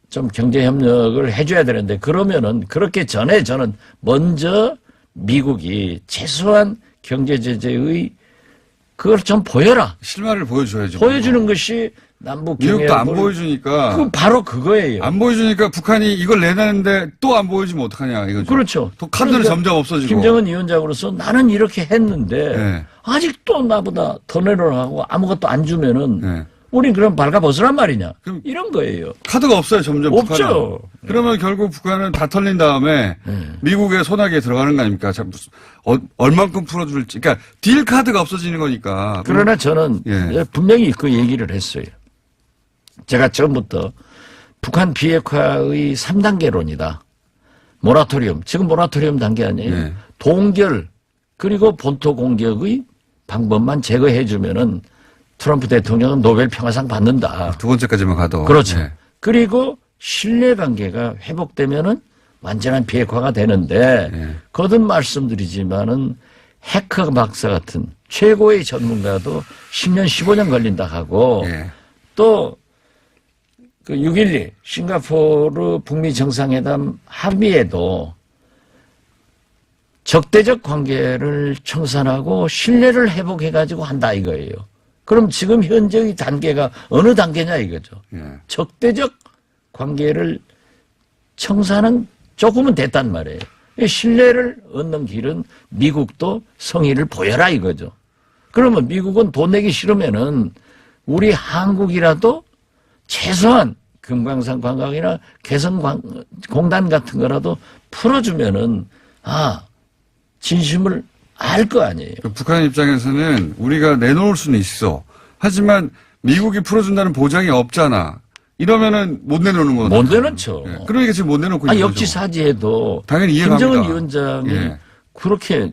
좀 경제 협력을 해줘야 되는데 그러면은 그렇게 전에 저는 먼저 미국이 최소한 경제 제재의 그걸 좀 보여라. 실마리를 보여줘야죠. 보여주는 것이 남북 미국도 안 경협을 보여주니까. 그 바로 그거예요. 안 보여주니까 북한이 이걸 내놨는데 또 안 보여주면 어떡하냐 이거죠. 그렇죠. 또 카드는 그러니까 점점 없어지고. 김정은 위원장으로서 나는 이렇게 했는데 네. 아직도 나보다 더 내려라고 아무것도 안 주면은 네. 우린 그럼 발가벗으란 말이냐. 그럼 이런 거예요. 카드가 없어요 점점. 없죠. 북한은. 그러면 결국 북한은 다 털린 다음에 미국의 소나기에 들어가는 거 아닙니까? 참 무슨 얼만큼 풀어줄지. 그러니까 딜 카드가 없어지는 거니까. 그러나 저는 예. 분명히 그 얘기를 했어요. 제가 처음부터 북한 비핵화의 3단계론이다. 모라토리움. 지금 모라토리움 단계 아니에요. 예. 동결 그리고 본토 공격의 방법만 제거해주면은 트럼프 대통령은 노벨 평화상 받는다. 두 번째까지만 가도. 그렇죠. 예. 그리고 신뢰관계가 회복되면은 완전한 비핵화가 되는데 예. 거듭 말씀드리지만은 해커 박사 같은 최고의 전문가도 10년 15년 걸린다 하고 예. 또 그 6.12 싱가포르 북미 정상회담 합의에도 적대적 관계를 청산하고 신뢰를 회복해가지고 한다 이거예요. 그럼 지금 현재의 단계가 어느 단계냐 이거죠. 예. 적대적 관계를 청산은 조금은 됐단 말이에요. 신뢰를 얻는 길은 미국도 성의를 보여라 이거죠. 그러면 미국은 돈 내기 싫으면은 우리 한국이라도 최소한 금강산 관광이나 개성공단 같은 거라도 풀어주면은 진심을 알 거 아니에요. 북한 입장에서는 우리가 내놓을 수는 있어. 하지만 미국이 풀어준다는 보장이 없잖아. 이러면은 못 내놓는 거죠. 못 내놓죠. 예. 그러니까 지금 못 내놓고 있는 거죠. 역지사지해도 당연히 이해가 김정은 갑니다. 위원장이 예. 그렇게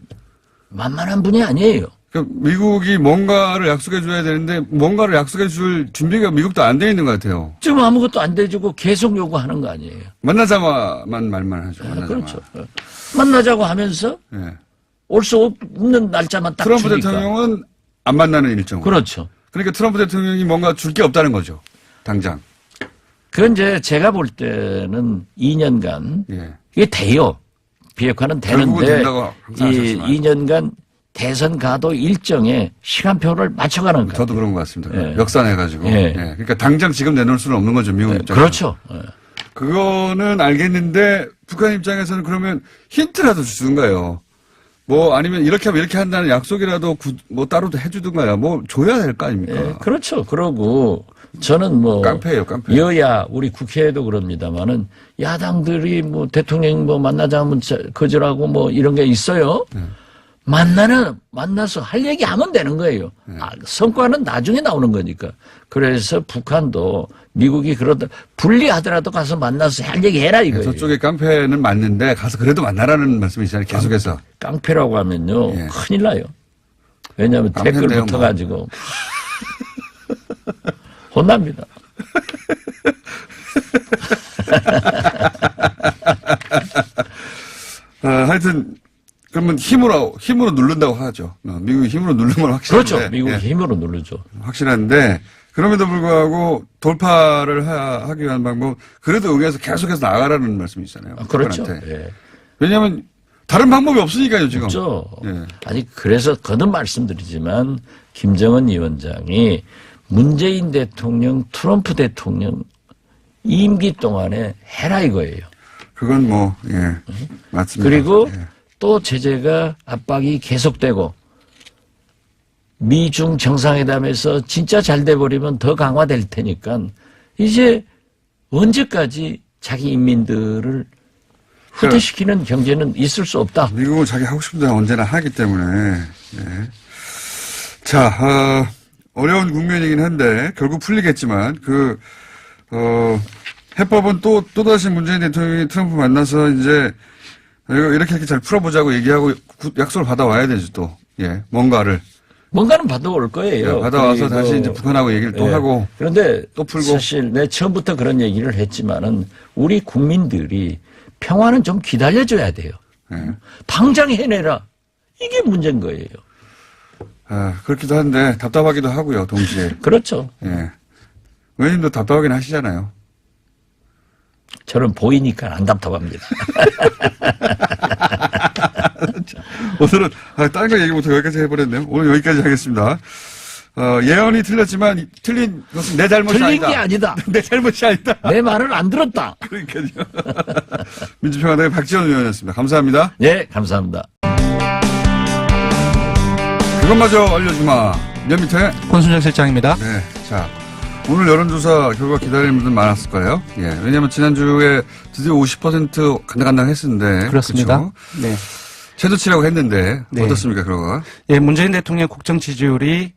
만만한 분이 아니에요. 그러니까 미국이 뭔가를 약속해 줘야 되는데 뭔가를 약속해 줄 준비가 미국도 안 돼 있는 것 같아요. 지금 아무것도 안 돼주고 계속 요구하는 거 아니에요. 만나자마만 말만 하죠. 만나자마. 그렇죠. 만나자고 하면서 예. 올 수 없는 날짜만 딱 트럼프 주니까. 대통령은 안 만나는 일정으로. 그렇죠. 그러니까 트럼프 대통령이 뭔가 줄 게 없다는 거죠. 당장. 그건 이제 제가 볼 때는 2년간 예. 이게 돼요. 비핵화는 결국은 되는데 된다고 항상 이 하셨지만. 2년간 대선 가도 일정에 시간표를 맞춰가는 거예요. 저도 그런 것 같습니다. 예. 역산해가지고. 예. 예. 그러니까 당장 지금 내놓을 수는 없는 거죠. 미국 입장에서. 그렇죠. 예. 그거는 알겠는데 북한 입장에서는 그러면 힌트라도 주든가요. 뭐 아니면 이렇게 하면 이렇게 한다는 약속이라도 뭐 따로 해주든가요. 뭐 줘야 될 거 아닙니까? 예, 그렇죠. 그러고 저는 뭐 깡패예요, 깡패. 여야 우리 국회에도 그럽니다만은 야당들이 뭐 대통령 뭐 만나자면 거절하고 뭐 이런 게 있어요. 만나서 할 얘기 하면 되는 거예요. 성과는 나중에 나오는 거니까. 그래서 북한도 미국이 그러다 분리하더라도 가서 만나서 할 얘기 해라 이거예요. 저쪽에 깡패는 맞는데 가서 그래도 만나라는 말씀이시잖아요. 계속해서. 깡패라고 하면요. 예. 큰일 나요. 왜냐하면 댓글 깡패인데요, 붙어가지고 혼납니다. 하여튼 그러면 힘으로 누른다고 하죠. 미국이 힘으로 누르는 건 확실한데. 그렇죠. 미국이 예. 힘으로 누르죠. 확실한데 그럼에도 불구하고 돌파를 하기 위한 방법 그래도 응해서 계속해서 나가라는 말씀이시잖아요. 그렇죠. 북한한테. 예. 왜냐하면 다른 방법이 없으니까요 지금. 그렇죠. 예. 아니 그래서 거듭 말씀드리지만 김정은 위원장이 문재인 대통령, 트럼프 대통령 임기 동안에 해라 이거예요. 그건 뭐 예. 맞습니다. 그리고 예. 또 제재가 압박이 계속되고 미중 정상회담에서 진짜 잘 돼버리면 더 강화될 테니까 이제 언제까지 자기 인민들을 후퇴시키는 경제는 있을 수 없다. 미국은 자기 하고 싶은 대로 언제나 하기 때문에. 예. 자, 어려운 국면이긴 한데 결국 풀리겠지만 해법은 또다시 문재인 대통령이 트럼프 만나서 이제 이렇게 잘 풀어보자고 얘기하고 약속을 받아와야 되죠 또. 예, 뭔가는 받아올 거예요. 예, 받아와서 다시 이제 북한하고 얘기를 또 하고. 그런데 또 풀고. 사실 내 처음부터 그런 얘기를 했지만은 우리 국민들이 평화는 좀 기다려줘야 돼요. 예. 당장 해내라. 이게 문제인 거예요. 그렇기도 한데 답답하기도 하고요 동시에. 그렇죠. 예. 의원님도 답답하긴 하시잖아요. 저는 보이니까 안 답답합니다. 오늘은 다른 거 얘기 못하고 여기까지 해버렸네요. 오늘 여기까지 하겠습니다. 예언이 틀렸지만 틀린 것은 내 잘못이 틀린 아니다. 게 아니다. 내 잘못이 아니다. 내 말을 안 들었다. 그러니까요. 민주평화당의 박지원 의원이었습니다. 감사합니다. 네, 감사합니다. 그것마저 알려주마. 몇 밑에? 권순정 실장입니다. 네. 자, 오늘 여론조사 결과 기다리는 분들 많았을 거예요. 예. 왜냐면 지난주에 드디어 50% 간당간당 했었는데. 그렇습니다. 그렇죠? 네. 최저치라고 했는데. 네. 어떻습니까, 결과가? 예, 문재인 대통령 국정 지지율이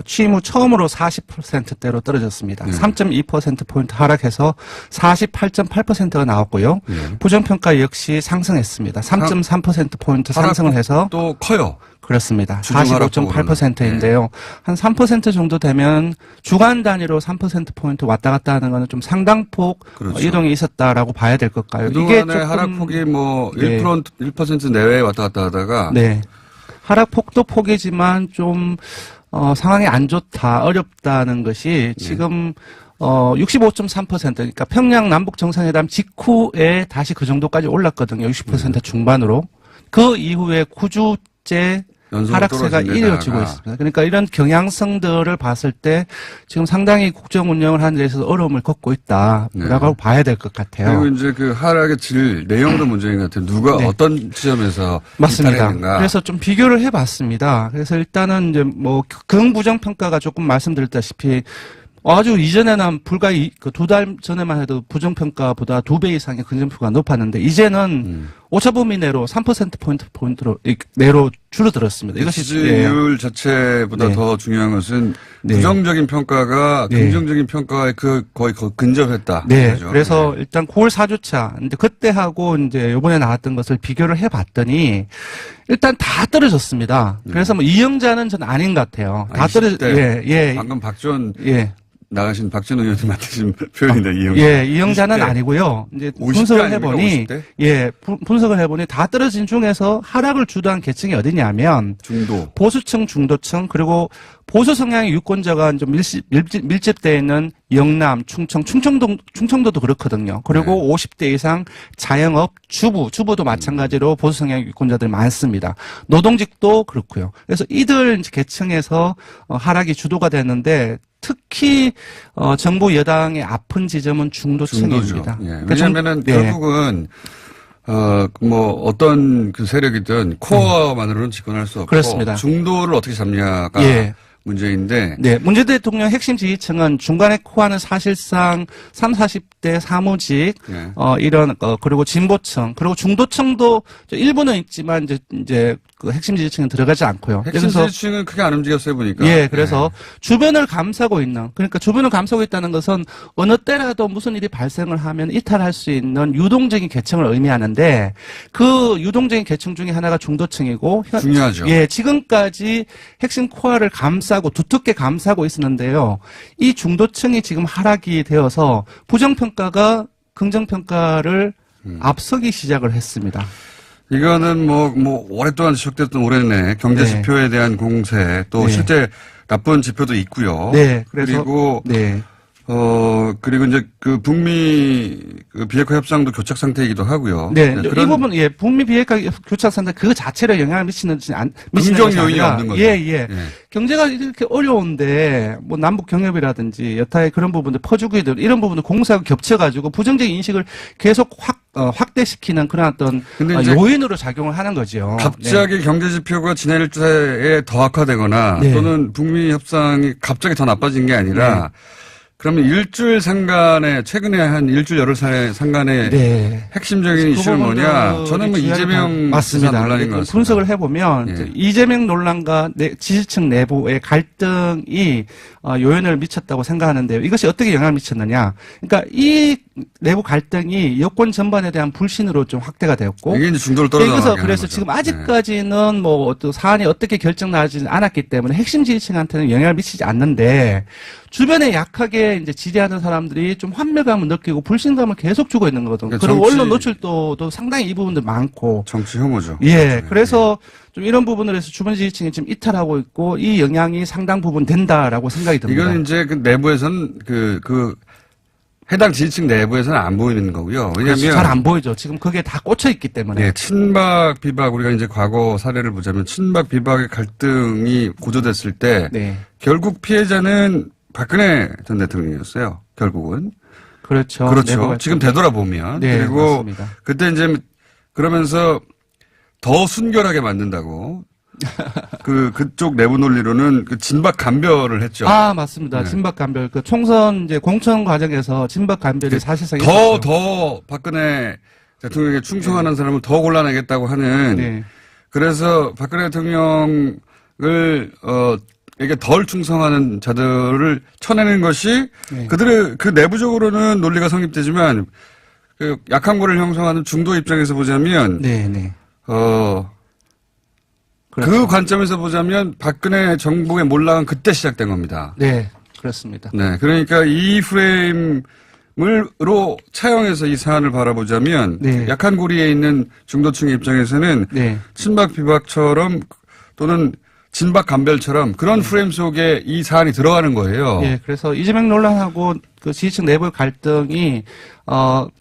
취임 후 처음으로 40%대로 떨어졌습니다. 3.2%포인트 하락해서 48.8%가 나왔고요. 부정평가 역시 상승했습니다. 3.3%포인트 상승을 해서 또 커요. 그렇습니다. 주중 하락폭으로는. 45.8%인데요. 한 3% 정도 되면 주간 단위로 3%포인트 왔다 갔다 하는 거는 좀 상당폭 그렇죠. 이동이 있었다라고 봐야 될 것까요? 그동안의 하락폭이 뭐 네. 1% 내외에 왔다 갔다 하다가. 네. 하락폭도 폭이지만 좀 상황이 안 좋다, 어렵다는 것이 지금 65.3% 그러니까 평양 남북 정상회담 직후에 다시 그 정도까지 올랐거든요. 60% 중반으로. 그 이후에 9주째 하락세가 이어지고 있습니다. 그러니까 이런 경향성들을 봤을 때 지금 상당히 국정 운영을 하는 데 있어서 어려움을 겪고 있다라고 봐야 될 것 같아요. 그리고 이제 그 하락의 질, 내용도 문제인 것 같아요. 누가 네. 어떤 지점에서 맞습니다. 이탈했는가. 그래서 좀 비교를 해봤습니다. 그래서 일단은 이제 뭐 긍부정 평가가 조금 말씀드렸다시피 아주 이전에는 불과 2달 전에만 해도 부정평가보다 2배 이상의 긍정평가가 높았는데 이제는 오차범위 내로 3%포인트로 내로 줄어들었습니다. 이것이 지지율 자체보다 네. 더 중요한 것은 네. 부정적인 평가가 네. 긍정적인 평가에 거의 근접했다. 네. 그죠? 그래서 네. 일단 9월 4주차, 근데 그때하고 이제 요번에 나왔던 것을 비교를 해봤더니 일단 다 떨어졌습니다. 그래서 뭐 이영자는 전 아닌 것 같아요. 다 예. 방금 박지원 나가신 박지원 의원님 맡으신 표현이다, 이영자. 예, 이영자는 20대. 아니고요. 이제 50대 분석을 해보니, 50대? 예, 분석을 해보니 다 떨어진 중에서 하락을 주도한 계층이 어디냐면, 중도. 보수층, 중도층, 그리고 보수 성향의 유권자가 좀 밀집되어 있는 영남, 충청도도 그렇거든요. 그리고 50대 이상 자영업, 주부도 마찬가지로 보수 성향의 유권자들이 많습니다. 노동직도 그렇고요. 그래서 이들 계층에서 하락이 주도가 되는데, 특히 정부 여당의 아픈 지점은 중도층입니다. 예. 왜냐하면은 결국은 뭐 어떤 그 세력이든 코어만으로는 집권할 수 없고 그렇습니다. 중도를 어떻게 잡냐가 문제인데. 네, 문재인 대통령 핵심 지지층은 중간의 코어는 사실상 30, 40대 사무직, 네. 이런, 그리고 진보층, 그리고 중도층도 일부는 있지만 이제 그 핵심 지지층은 들어가지 않고요. 핵심 지지층은 크게 안 움직였어요, 보니까. 예, 그래서 주변을 감싸고 있는, 그러니까 주변을 감싸고 있다는 것은 어느 때라도 무슨 일이 발생을 하면 이탈할 수 있는 유동적인 계층을 의미하는데 그 유동적인 계층 중에 하나가 중도층이고 중요하죠. 예, 지금까지 핵심 코어를 감싸고 두텁게 감싸고 있었는데요. 이 중도층이 지금 하락이 되어서 부정평가가 긍정평가를 앞서기 시작을 했습니다. 이거는 오랫동안 지속됐던 올해내 경제 네. 지표에 대한 공세, 또 네. 실제 나쁜 지표도 있고요. 네, 그래서 그리고, 네. 그리고 이제 그 북미 그 비핵화 협상도 교착 상태이기도 하고요. 네, 이 그런 부분, 예, 북미 비핵화 교착 상태 그 자체로 영향을 미치는 긍정 것이 요인이 아니라, 없는 거죠. 예, 예. 예. 경제가 이렇게 어려운데, 뭐, 남북 경협이라든지, 여타의 그런 부분들, 퍼주기들, 이런 부분들 공사하고 겹쳐가지고, 부정적인 인식을 계속 확대시키는 그런 어떤 근데 이제 요인으로 작용을 하는 거죠. 갑자기 경제 지표가 지난 일주일에 더 악화되거나 네. 또는 북미 협상이 갑자기 더 나빠진 게 아니라 그러면 일주일 상간에 최근에 한 일주일 열흘 상간에 네. 핵심적인 그 이슈는 뭐냐? 부분들이 저는 뭐 이재명 맞습니다. 지사 논란인 것 같습니다. 분석을 해보면 예. 이재명 논란과 지지층 내부의 갈등이 요인을 미쳤다고 생각하는데요. 이것이 어떻게 영향을 미쳤느냐? 그러니까 이 내부 갈등이 여권 전반에 대한 불신으로 좀 확대가 되었고, 이게 이제 중도를 떨어져나가게 그래서 하는 지금 거죠. 아직까지는 뭐 또 사안이 어떻게 결정나지는 않았기 때문에 핵심 지지층한테는 영향을 미치지 않는데 주변에 약하게 이제 지지하는 사람들이 좀 환멸감을 느끼고 불신감을 계속 주고 있는 거거든요. 그러니까 그리고 정치- 언론 노출도도 상당히 이 부분들 많고. 정치 혐오죠. 예, 그래서 좀 이런 부분을 해서 주변 지지층이 지금 이탈하고 있고 이 영향이 상당 부분 된다라고 생각이 듭니다. 이건 이제 그 내부에서는 그 해당 지지층 내부에서는 안 보이는 거고요. 왜냐하면 잘 안 보이죠. 지금 그게 다 꽂혀 있기 때문에. 네, 친박 비박 우리가 이제 과거 사례를 보자면 친박 비박의 갈등이 고조됐을 때 네. 결국 피해자는 박근혜 전 대통령이었어요. 결국은. 그렇죠. 그렇죠. 지금 되돌아보면. 네, 그리고 맞습니다. 그때 이제 그러면서 더 순결하게 만든다고 그쪽 내부 논리로는 그 진박 감별을 했죠. 아, 맞습니다. 네. 진박 감별. 그 총선 이제 공천 과정에서 진박 감별이 사실상 더 박근혜 대통령에게 충성하는 사람을 더 골라내겠다고 하는 네. 그래서 박근혜 대통령을 에게 덜 충성하는 자들을 쳐내는 것이 네. 그들의 그 내부적으로는 논리가 성립되지만 그 약한 거를 형성하는 중도 입장에서 보자면 네, 네. 그 그렇죠. 관점에서 보자면 박근혜 정부의 몰락은 그때 시작된 겁니다. 네, 그렇습니다. 네, 그러니까 이 프레임으로 차용해서 이 사안을 바라보자면 네. 약한 고리에 있는 중도층의 입장에서는 네. 친박 비박처럼 또는 진박 감별처럼 그런 프레임 속에 이 사안이 들어가는 거예요. 예, 그래서 이재명 논란하고 그 지지층 내부의 갈등이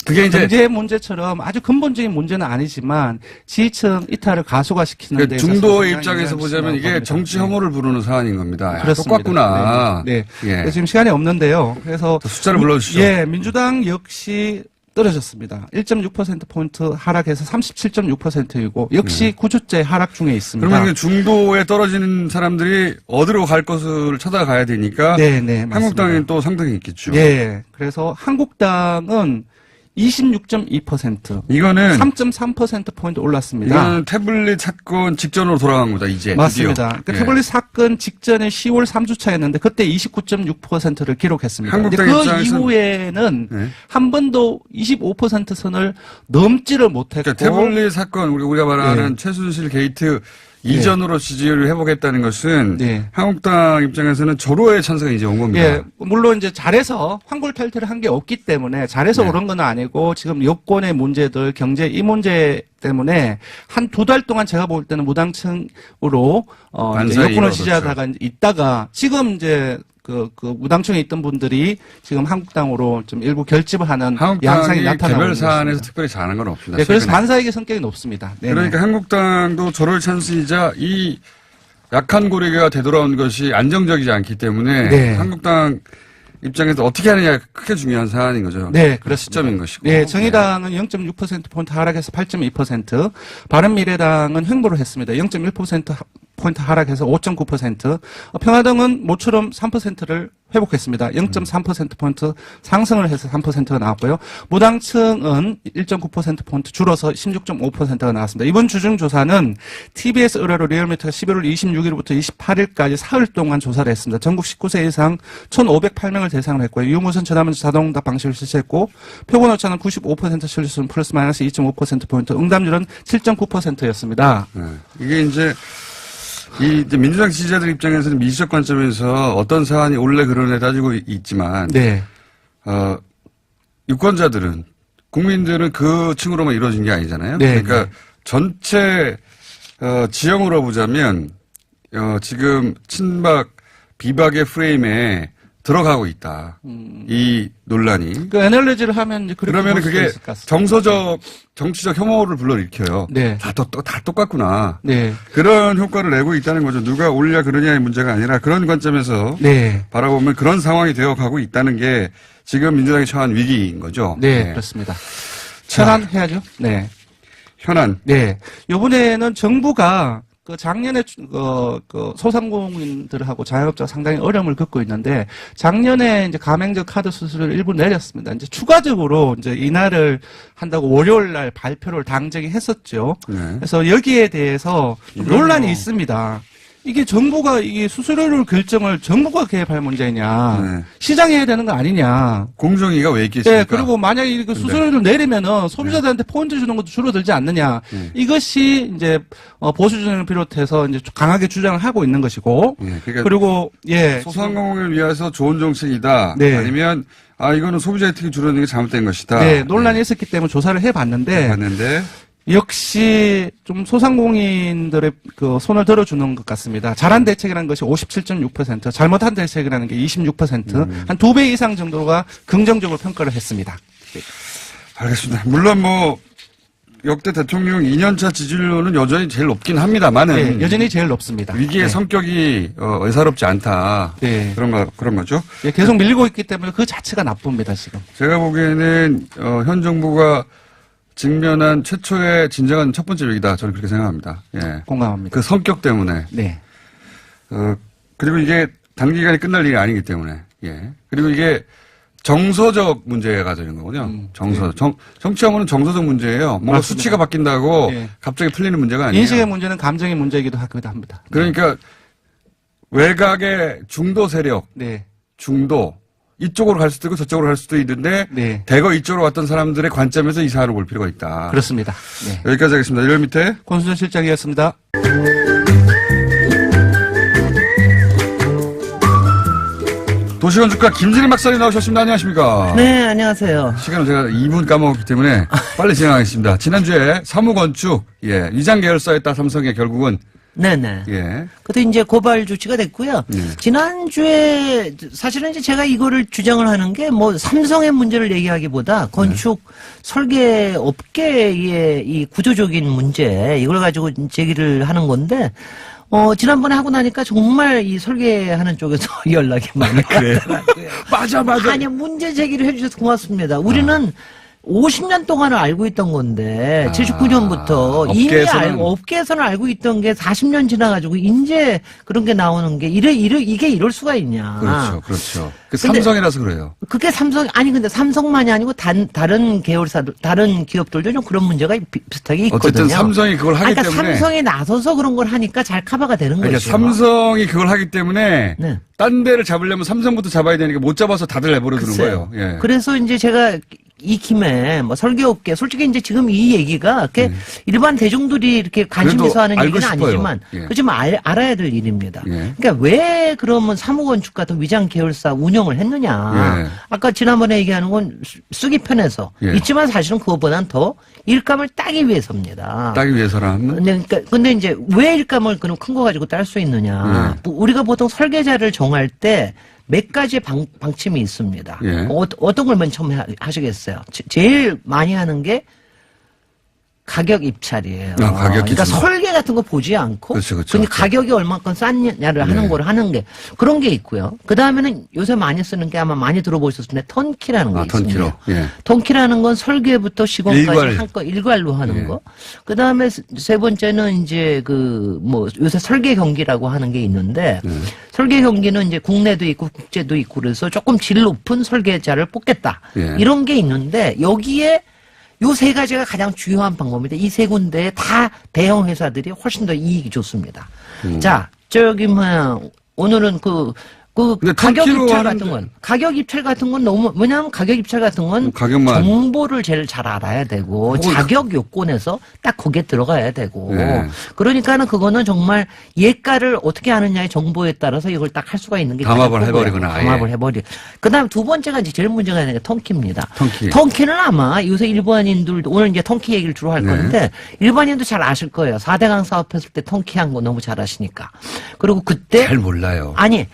그게 이제 경제 문제처럼 아주 근본적인 문제는 아니지만 지지층 이탈을 가속화시키는 데 그러니까 있어서 중도의 상당히 입장에서 영향을 보자면 미친다고 이게 봅니다. 정치 네. 혐오를 부르는 사안인 겁니다. 야, 그렇습니다. 똑같구나. 네. 예. 그래서 지금 시간이 없는데요. 그래서 숫자를 불러주시죠. 예, 민주당 역시 떨어졌습니다. 1.6%포인트 하락해서 37.6%이고 역시 9주째 하락 중에 있습니다. 그러면 중도에 떨어지는 사람들이 어디로 갈 것을 찾아가야 되니까 네, 네, 맞습니다. 한국당이 또 상당히 있겠죠. 예, 그래서 한국당은 26.2%. 이거는 3.3%포인트 올랐습니다. 이거는 태블릿 사건 직전으로 돌아간 겁니다. 이제 맞습니다. 드디어. 그 예. 태블릿 사건 직전에 10월 3주차였는데 그때 29.6%를 기록했습니다. 근데 한국당 그 입장에서는- 이후에는 네. 한 번도 25% 선을 넘지를 못했고 그러니까 태블릿 사건 우리가 말하는 네. 최순실 게이트 이전으로 지지율을 회복했다는 것은 네. 한국당 입장에서는 절호의 찬스가 이제 온 겁니다. 예, 물론 이제 잘해서 환골탈태를 한 게 없기 때문에 잘해서 네. 오른 건 아니고 지금 여권의 문제들, 경제 이 문제 때문에 한 2달 동안 제가 볼 때는 무당층으로 이제 반사이 여권을 이루어졌죠. 지지하다가 있다가 지금 이제 그 무당층에 있던 분들이 지금 한국당으로 좀 일부 결집을 하는 양상이 한국당이 나타나고 개별 있는 사안에서 것입니다. 특별히 잘하는 건 없습니다. 네, 그래서 최근에. 반사이익의 성격이 높습니다. 네네. 그러니까 한국당도 절호의 찬스이자 이 약한 고리가 되돌아온 것이 안정적이지 않기 때문에 네. 한국당 입장에서 어떻게 하느냐가 크게 중요한 사안인 거죠. 네, 그 그렇습니다. 시점인 것이고. 네, 정의당은 0.6%포인트 하락해서 8.2%, 바른미래당은 횡보를 했습니다. 0.1%포인트 포인트 하락해서 5.9%. 평화당은 모처럼 3%를 회복했습니다. 0.3%포인트 상승을 해서 3%가 나왔고요. 무당층은 1.9%포인트 줄어서 16.5%가 나왔습니다. 이번 주중조사는 TBS 의뢰로 리얼미터가 11월 26일부터 28일까지 사흘 동안 조사를 했습니다. 전국 19세 이상 1,508명을 대상으로 했고요. 유무선 전화문자 자동응답 방식을 실시했고 표본오차는 95% 실수는 플러스 마이너스 2.5%포인트, 응답률은 7.9%였습니다. 이게 이제 이제 민주당 지지자들 입장에서는 미시적 관점에서 어떤 사안이 옳래 그러네 따지고 있지만, 네. 유권자들은, 국민들은 그 층으로만 이루어진 게 아니잖아요. 네, 그러니까 네. 전체, 지형으로 보자면, 지금 친박, 비박의 프레임에 들어가고 있다. 이 논란이. 그 애널리지를 하면 이제 그러면 그게 정서적, 정치적 혐오를 불러일으켜요. 네. 다 똑같구나. 네. 그런 효과를 내고 있다는 거죠. 누가 옳냐 그러냐의 문제가 아니라 그런 관점에서 네. 바라보면 그런 상황이 되어 가고 있다는 게 지금 민주당이 처한 위기인 거죠. 네, 그렇습니다. 현안해야죠. 네. 현안. 네. 요번에는 정부가 그 작년에 소상공인들하고 자영업자가 상당히 어려움을 겪고 있는데 작년에 이제 가맹적 카드 수수료를 일부 내렸습니다. 이제 추가적으로 이제 인하를 한다고 월요일 날 발표를 당정이 했었죠. 네. 그래서 여기에 대해서 논란이 뭐. 있습니다. 이게 정부가 이게 수수료를 결정을 정부가 개입할 문제냐, 네. 시장이 해야 되는 거 아니냐. 공정위가 왜 있겠습니까? 네, 그리고 만약에 이거 수수료를 내리면은 소비자들한테 포인트 주는 것도 줄어들지 않느냐. 이것이 이제 보수진영을 비롯해서 이제 강하게 주장을 하고 있는 것이고. 네, 그러니까 그리고 예, 소상공인을 위해서 좋은 정책이다. 네. 아니면 이거는 소비자 혜택이 줄어드는 게 잘못된 것이다. 네, 논란이 있었기 때문에 조사를 해봤는데. 봤는데 역시 좀 소상공인들의 그 손을 들어주는 것 같습니다. 잘한 대책이라는 것이 57.6%, 잘못한 대책이라는 게 26%, 한 2배 이상 정도가 긍정적으로 평가를 했습니다. 알겠습니다. 물론 뭐 역대 대통령 2년차 지지율로는 여전히 제일 높긴 합니다만은 네, 여전히 제일 높습니다. 위기의 네. 성격이 예사롭지 않다. 네. 그런 거죠. 예, 계속 밀리고 있기 때문에 그 자체가 나쁩니다, 지금. 제가 보기에는 현 정부가 직면한 최초의 진정한 첫 번째 위기다. 저는 그렇게 생각합니다. 예. 공감합니다. 그 성격 때문에. 네. 그리고 이게 단기간에 끝날 일이 아니기 때문에. 예. 그리고 이게 정서적 문제가 되는 거군요. 정치하면은 정서적 문제예요. 뭔가 맞습니다. 수치가 바뀐다고 예. 갑자기 풀리는 문제가 아니에요. 인식의 문제는 감정의 문제이기도 하기도 합니다. 그러니까 외곽의 중도 세력, 네. 중도 이쪽으로 갈 수도 있고 저쪽으로 갈 수도 있는데 네. 대거 이쪽으로 왔던 사람들의 관점에서 이 사안을 볼 필요가 있다. 그렇습니다. 네. 여기까지 하겠습니다. 이럴 밑에 권순정 실장이었습니다. 도시건축가 김진일 박사님 나오셨습니다. 안녕하십니까? 네, 안녕하세요. 시간을 제가 2분 까먹었기 때문에 빨리 진행하겠습니다. 지난주에 사무건축, 위장 계열사였다 삼성에 결국은 네네. 예. 그것도 이제 고발 조치가 됐고요. 네. 지난주에 사실은 이제 제가 이거를 주장을 하는 게 뭐 삼성의 문제를 얘기하기보다 건축 설계 업계의 이 구조적인 문제 이걸 가지고 제기를 하는 건데 지난번에 하고 나니까 정말 이 설계하는 쪽에서 연락이 많이 왔더라고요. 맞아. 아니, 문제 제기를 해주셔서 고맙습니다. 우리는 50년 동안을 알고 있던 건데, 79년부터 이미 업계에서는 알고 있던 게 40년 지나가지고, 이제 그런 게 나오는 게, 이게 이럴 수가 있냐. 그렇죠. 삼성이라서 그래요. 그게 근데 삼성만이 아니고, 다른 계열사들, 다른 기업들도 좀 그런 문제가 비슷하게 있거든요. 어쨌든 삼성이 그걸 하기 그러니까 때문에. 삼성이 나서서 그런 걸 하니까 잘 커버가 되는 그러니까 거죠. 삼성이 그걸 하기 때문에. 네. 딴 데를 잡으려면 삼성부터 잡아야 되니까 못 잡아서 다들 내버려 두는 거예요. 예. 그래서 이제 제가 이 김에 뭐 설계업계 솔직히 이제 지금 이 얘기가 일반 대중들이 이렇게 관심 있어 하는 얘기는 싶어요. 아니지만 예. 그렇지만 알아야 될 일입니다. 예. 그러니까 왜 그러면 사무건축 같은 위장 계열사 운영을 했느냐. 예. 아까 지난번에 얘기하는 건 쓰기 편해서 있지만 사실은 그것보다는 더 일감을 따기 위해서입니다. 따기 위해서라면. 그러니까 근데 이제 왜 일감을 그럼 큰 거 가지고 딸 수 있느냐. 우리가 보통 설계자를 정할 때 몇 가지 방침이 있습니다. 어떤 걸 맨 처음 하시겠어요? 제일 많이 하는 게 가격 입찰이에요. 가격 그러니까 설계 같은 거 보지 않고 그렇죠. 근데 가격이 얼마큼 쌌냐를 하는 걸 하는 게 그런 게 있고요. 그 다음에는 요새 많이 쓰는 게 아마 많이 들어보셨을 텐데 턴키라는 게 있습니다. 턴키로. 예. 턴키라는 건 설계부터 시공까지 일괄. 한건 일괄로 하는 예. 거. 그 다음에 세 번째는 이제 그 뭐 요새 설계 경기라고 하는 게 있는데 설계 경기는 이제 국내도 있고 국제도 있고 그래서 조금 질 높은 설계자를 뽑겠다. 예. 이런 게 있는데 여기에 요 세 가지가 가장 주요한 방법입니다. 이 세 군데에 다 대형 회사들이 훨씬 더 이익이 좋습니다. 자, 저기 뭐야 오늘은 그 가격 입찰 같은 건 가격 입찰 같은 건 너무 왜냐하면 가격 입찰 같은 건 가격만 정보를 제일 잘 알아야 되고 자격 요건에서 딱 거기에 들어가야 되고 네. 그러니까는 그거는 정말 예가를 어떻게 하느냐의 정보에 따라서 이걸 딱 할 수가 있는 게 담합을 해버리거나 담합을 해버리. 그다음 두 번째가 이제 제일 문제가 있는 게 턴키입니다. 턴키. 턴키는 아마 요새 일반인들도 오늘 이제 턴키 얘기를 주로 할 건데 일반인도 잘 아실 거예요. 4대강 사업했을 때 턴키 한 거 너무 잘 아시니까. 그리고 그때 잘 몰라요. 아니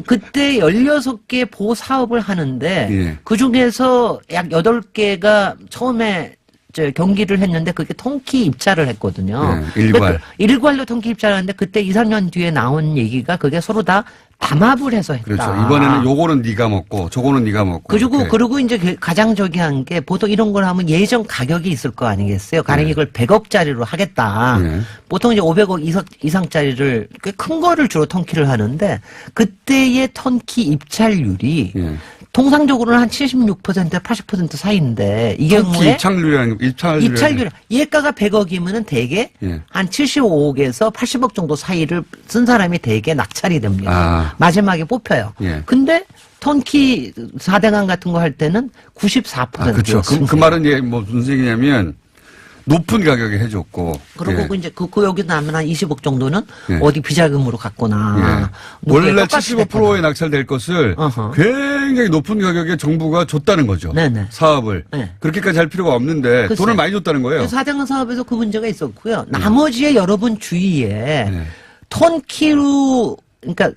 그때 16개 보호 사업을 하는데 예. 그중에서 약 8개가 처음에 경기를 했는데 그게 턴키 입찰을 했거든요. 예, 일괄. 일괄로 턴키 입찰을 하는데 그때 2, 3년 뒤에 나온 얘기가 그게 서로 다 담합을 해서 했다. 그렇죠. 이번에는 요거는 네가 먹고 저거는 네가 먹고. 그리고 이제 가장 저기 한 게 보통 이런 걸 하면 예전 가격이 있을 거 아니겠어요. 가령 이걸 100억짜리로 하겠다. 보통 이제 500억 이상짜리를 꽤 큰 거를 주로 턴키를 하는데 그때의 턴키 입찰률이 통상적으로는 한 76%, 80% 사이인데 이 경우에 입찰률 예가가 100억이면은 대개 한 75억에서 80억 정도 사이를 쓴 사람이 대개 낙찰이 됩니다. 마지막에 뽑혀요. 근데 턴키 4대강 같은 거 할 때는 94%. 그렇죠. 그 말은 뭐 무슨 얘기냐면 높은 가격에 해줬고. 그리고 이제 그 여기 나면 한 20억 정도는 어디 비자금으로 갔거나. 원래 75%에 낙찰될 것을 굉장히 높은 가격에 정부가 줬다는 거죠. 네네. 사업을. 그렇게까지 할 필요가 없는데 글쎄요. 돈을 많이 줬다는 거예요. 4대강 사업에서 그 문제가 있었고요. 나머지의 여러분 주위에 턴키로 그러니까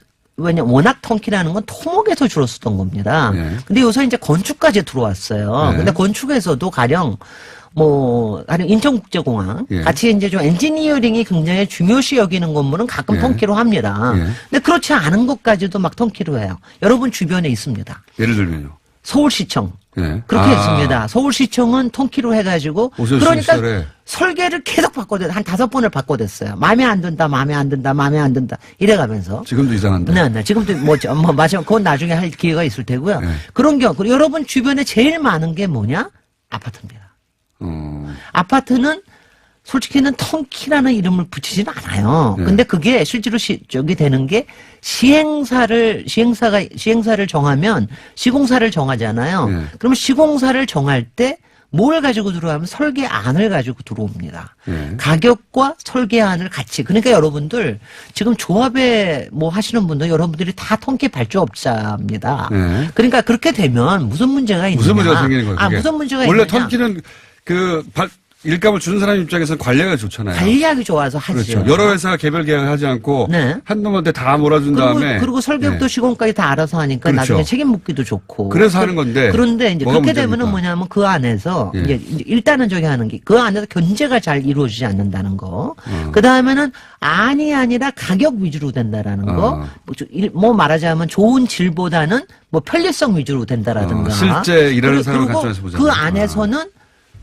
워낙 턴키라는 건 토목에서 주로 쓰던 겁니다. 근데 요새 이제 건축까지 들어왔어요. 근데 건축에서도 가령 인천국제공항 같이 이제 좀 엔지니어링이 굉장히 중요시 여기는 건물은 가끔 턴키로 합니다. 근데 그렇지 않은 것까지도 막 턴키로 해요. 여러분 주변에 있습니다. 예를 들면요. 서울시청. 그렇게 했습니다. 서울시청은 턴키로 해가지고 그러니까 시절에. 설계를 계속 한 5번을 바꿔댔어요. 마음에 안 든다, 이래가면서. 지금도 이상한데. 네. 지금도 마지막 그건 나중에 할 기회가 있을 테고요. 그런 경우 여러분 주변에 제일 많은 게 뭐냐? 아파트입니다. 아파트는 솔직히는 턴키라는 이름을 붙이지는 않아요. 근데 그게 실제로 저기 되는 게 시행사를 정하면 시공사를 정하잖아요. 그러면 시공사를 정할 때 뭘 가지고 들어가면 설계안을 가지고 들어옵니다. 가격과 설계안을 같이. 그러니까 여러분들 지금 조합에 하시는 분들 여러분들이 다 턴키 발주업자입니다. 그러니까 그렇게 되면 무슨 문제가 있느냐. 무슨 문제가 생기는 거예요? 무슨 문제가 원래 있느냐. 턴키는 일감을 주는 사람 입장에서는 관리가 좋잖아요. 관리하기 좋아서 하죠. 그렇죠. 여러 회사가 개별 계약을 하지 않고 한 놈한테 다 몰아준 다음에 그리고 설계부터 시공까지 다 알아서 하니까 그렇죠. 나중에 책임 묻기도 좋고. 그래서 하는 건데. 그런데 이제 그렇게 되면은 뭐냐면 그 안에서 이제 일단은 저기 하는 게 그 안에서 견제가 잘 이루어지지 않는다는 거. 그 다음에는 안이 아니라 가격 위주로 된다라는 거. 말하자면 좋은 질보다는 편리성 위주로 된다라든가. 실제 일하는 사람을 관점에서 보자. 그 안에서는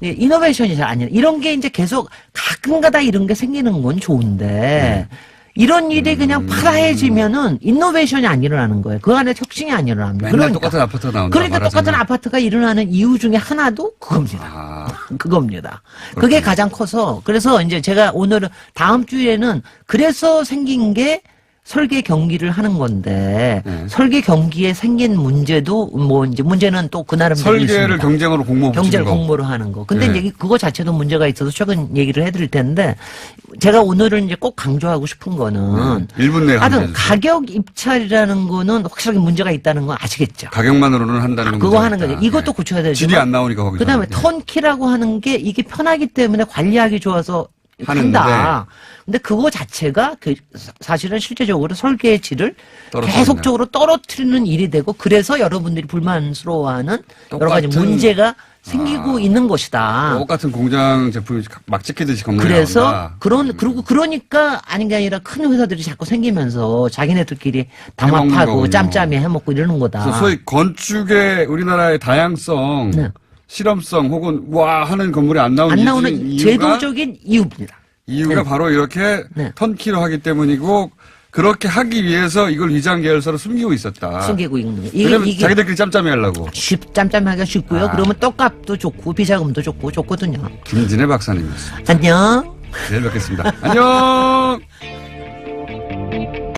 이노베이션이 잘 아니라 이런 게 이제 계속 가끔가다 이런 게 생기는 건 좋은데 이런 일이 그냥 파라해지면은 이노베이션이 안 일어나는 거예요. 그 안에 혁신이 안 일어납니다. 맨날 똑같은 아파트가 나온다. 그러니까 똑같은 아파트가 일어나는 이유 중에 하나도 그겁니다. 그겁니다. 그게 가장 커서 그래서 이제 제가 오늘은 다음 주에는 그래서 생긴 게 설계 경기를 하는 건데 설계 경기에 생긴 문제도 이제 문제는 또 그 나름대로 설계를 경쟁으로 공모로 하는 거. 근데 이제 그거 자체도 문제가 있어서 최근 얘기를 해드릴 텐데 제가 오늘은 이제 꼭 강조하고 싶은 거는 1분 내에 하여튼 가격 입찰이라는 거는 확실하게 문제가 있다는 건 아시겠죠. 가격만으로는 한다는 건 그거 하는 거죠. 이것도 고쳐야 되죠. 질이 안 나오니까 거기서. 그다음에 턴키라고 하는 게 이게 편하기 때문에 관리하기 좋아서 한다. 근데 그거 자체가 사실은 실제적으로 설계의 질을 계속적으로 떨어뜨리는 일이 되고 그래서 여러분들이 불만스러워하는 여러 가지 문제가 생기고 있는 것이다. 똑같은 공장 제품이 막 찍히듯이 건물이 그래서 나온다. 그리고 그러니까 아닌 게 아니라 큰 회사들이 자꾸 생기면서 자기네들끼리 해먹는 담합하고 거군요. 짬짬이 해먹고 이러는 거다. 그래서 소위 건축의 우리나라의 다양성, 네. 실험성 혹은 와 하는 건물이 안 나오는 안 나오는 이유가 제도적인 이유입니다. 네. 바로 이렇게 네. 턴키로 하기 때문이고 그렇게 하기 위해서 이걸 위장 계열사로 숨기고 있었다. 숨기고 있는 거예요. 왜냐면 이게 자기들끼리 짬짬이 하려고. 짬짬하기가 쉽고요. 그러면 떡값도 좋고 비자금도 좋고 좋거든요. 김진애 박사님이었습니다. 안녕. 내일 뵙겠습니다. 안녕.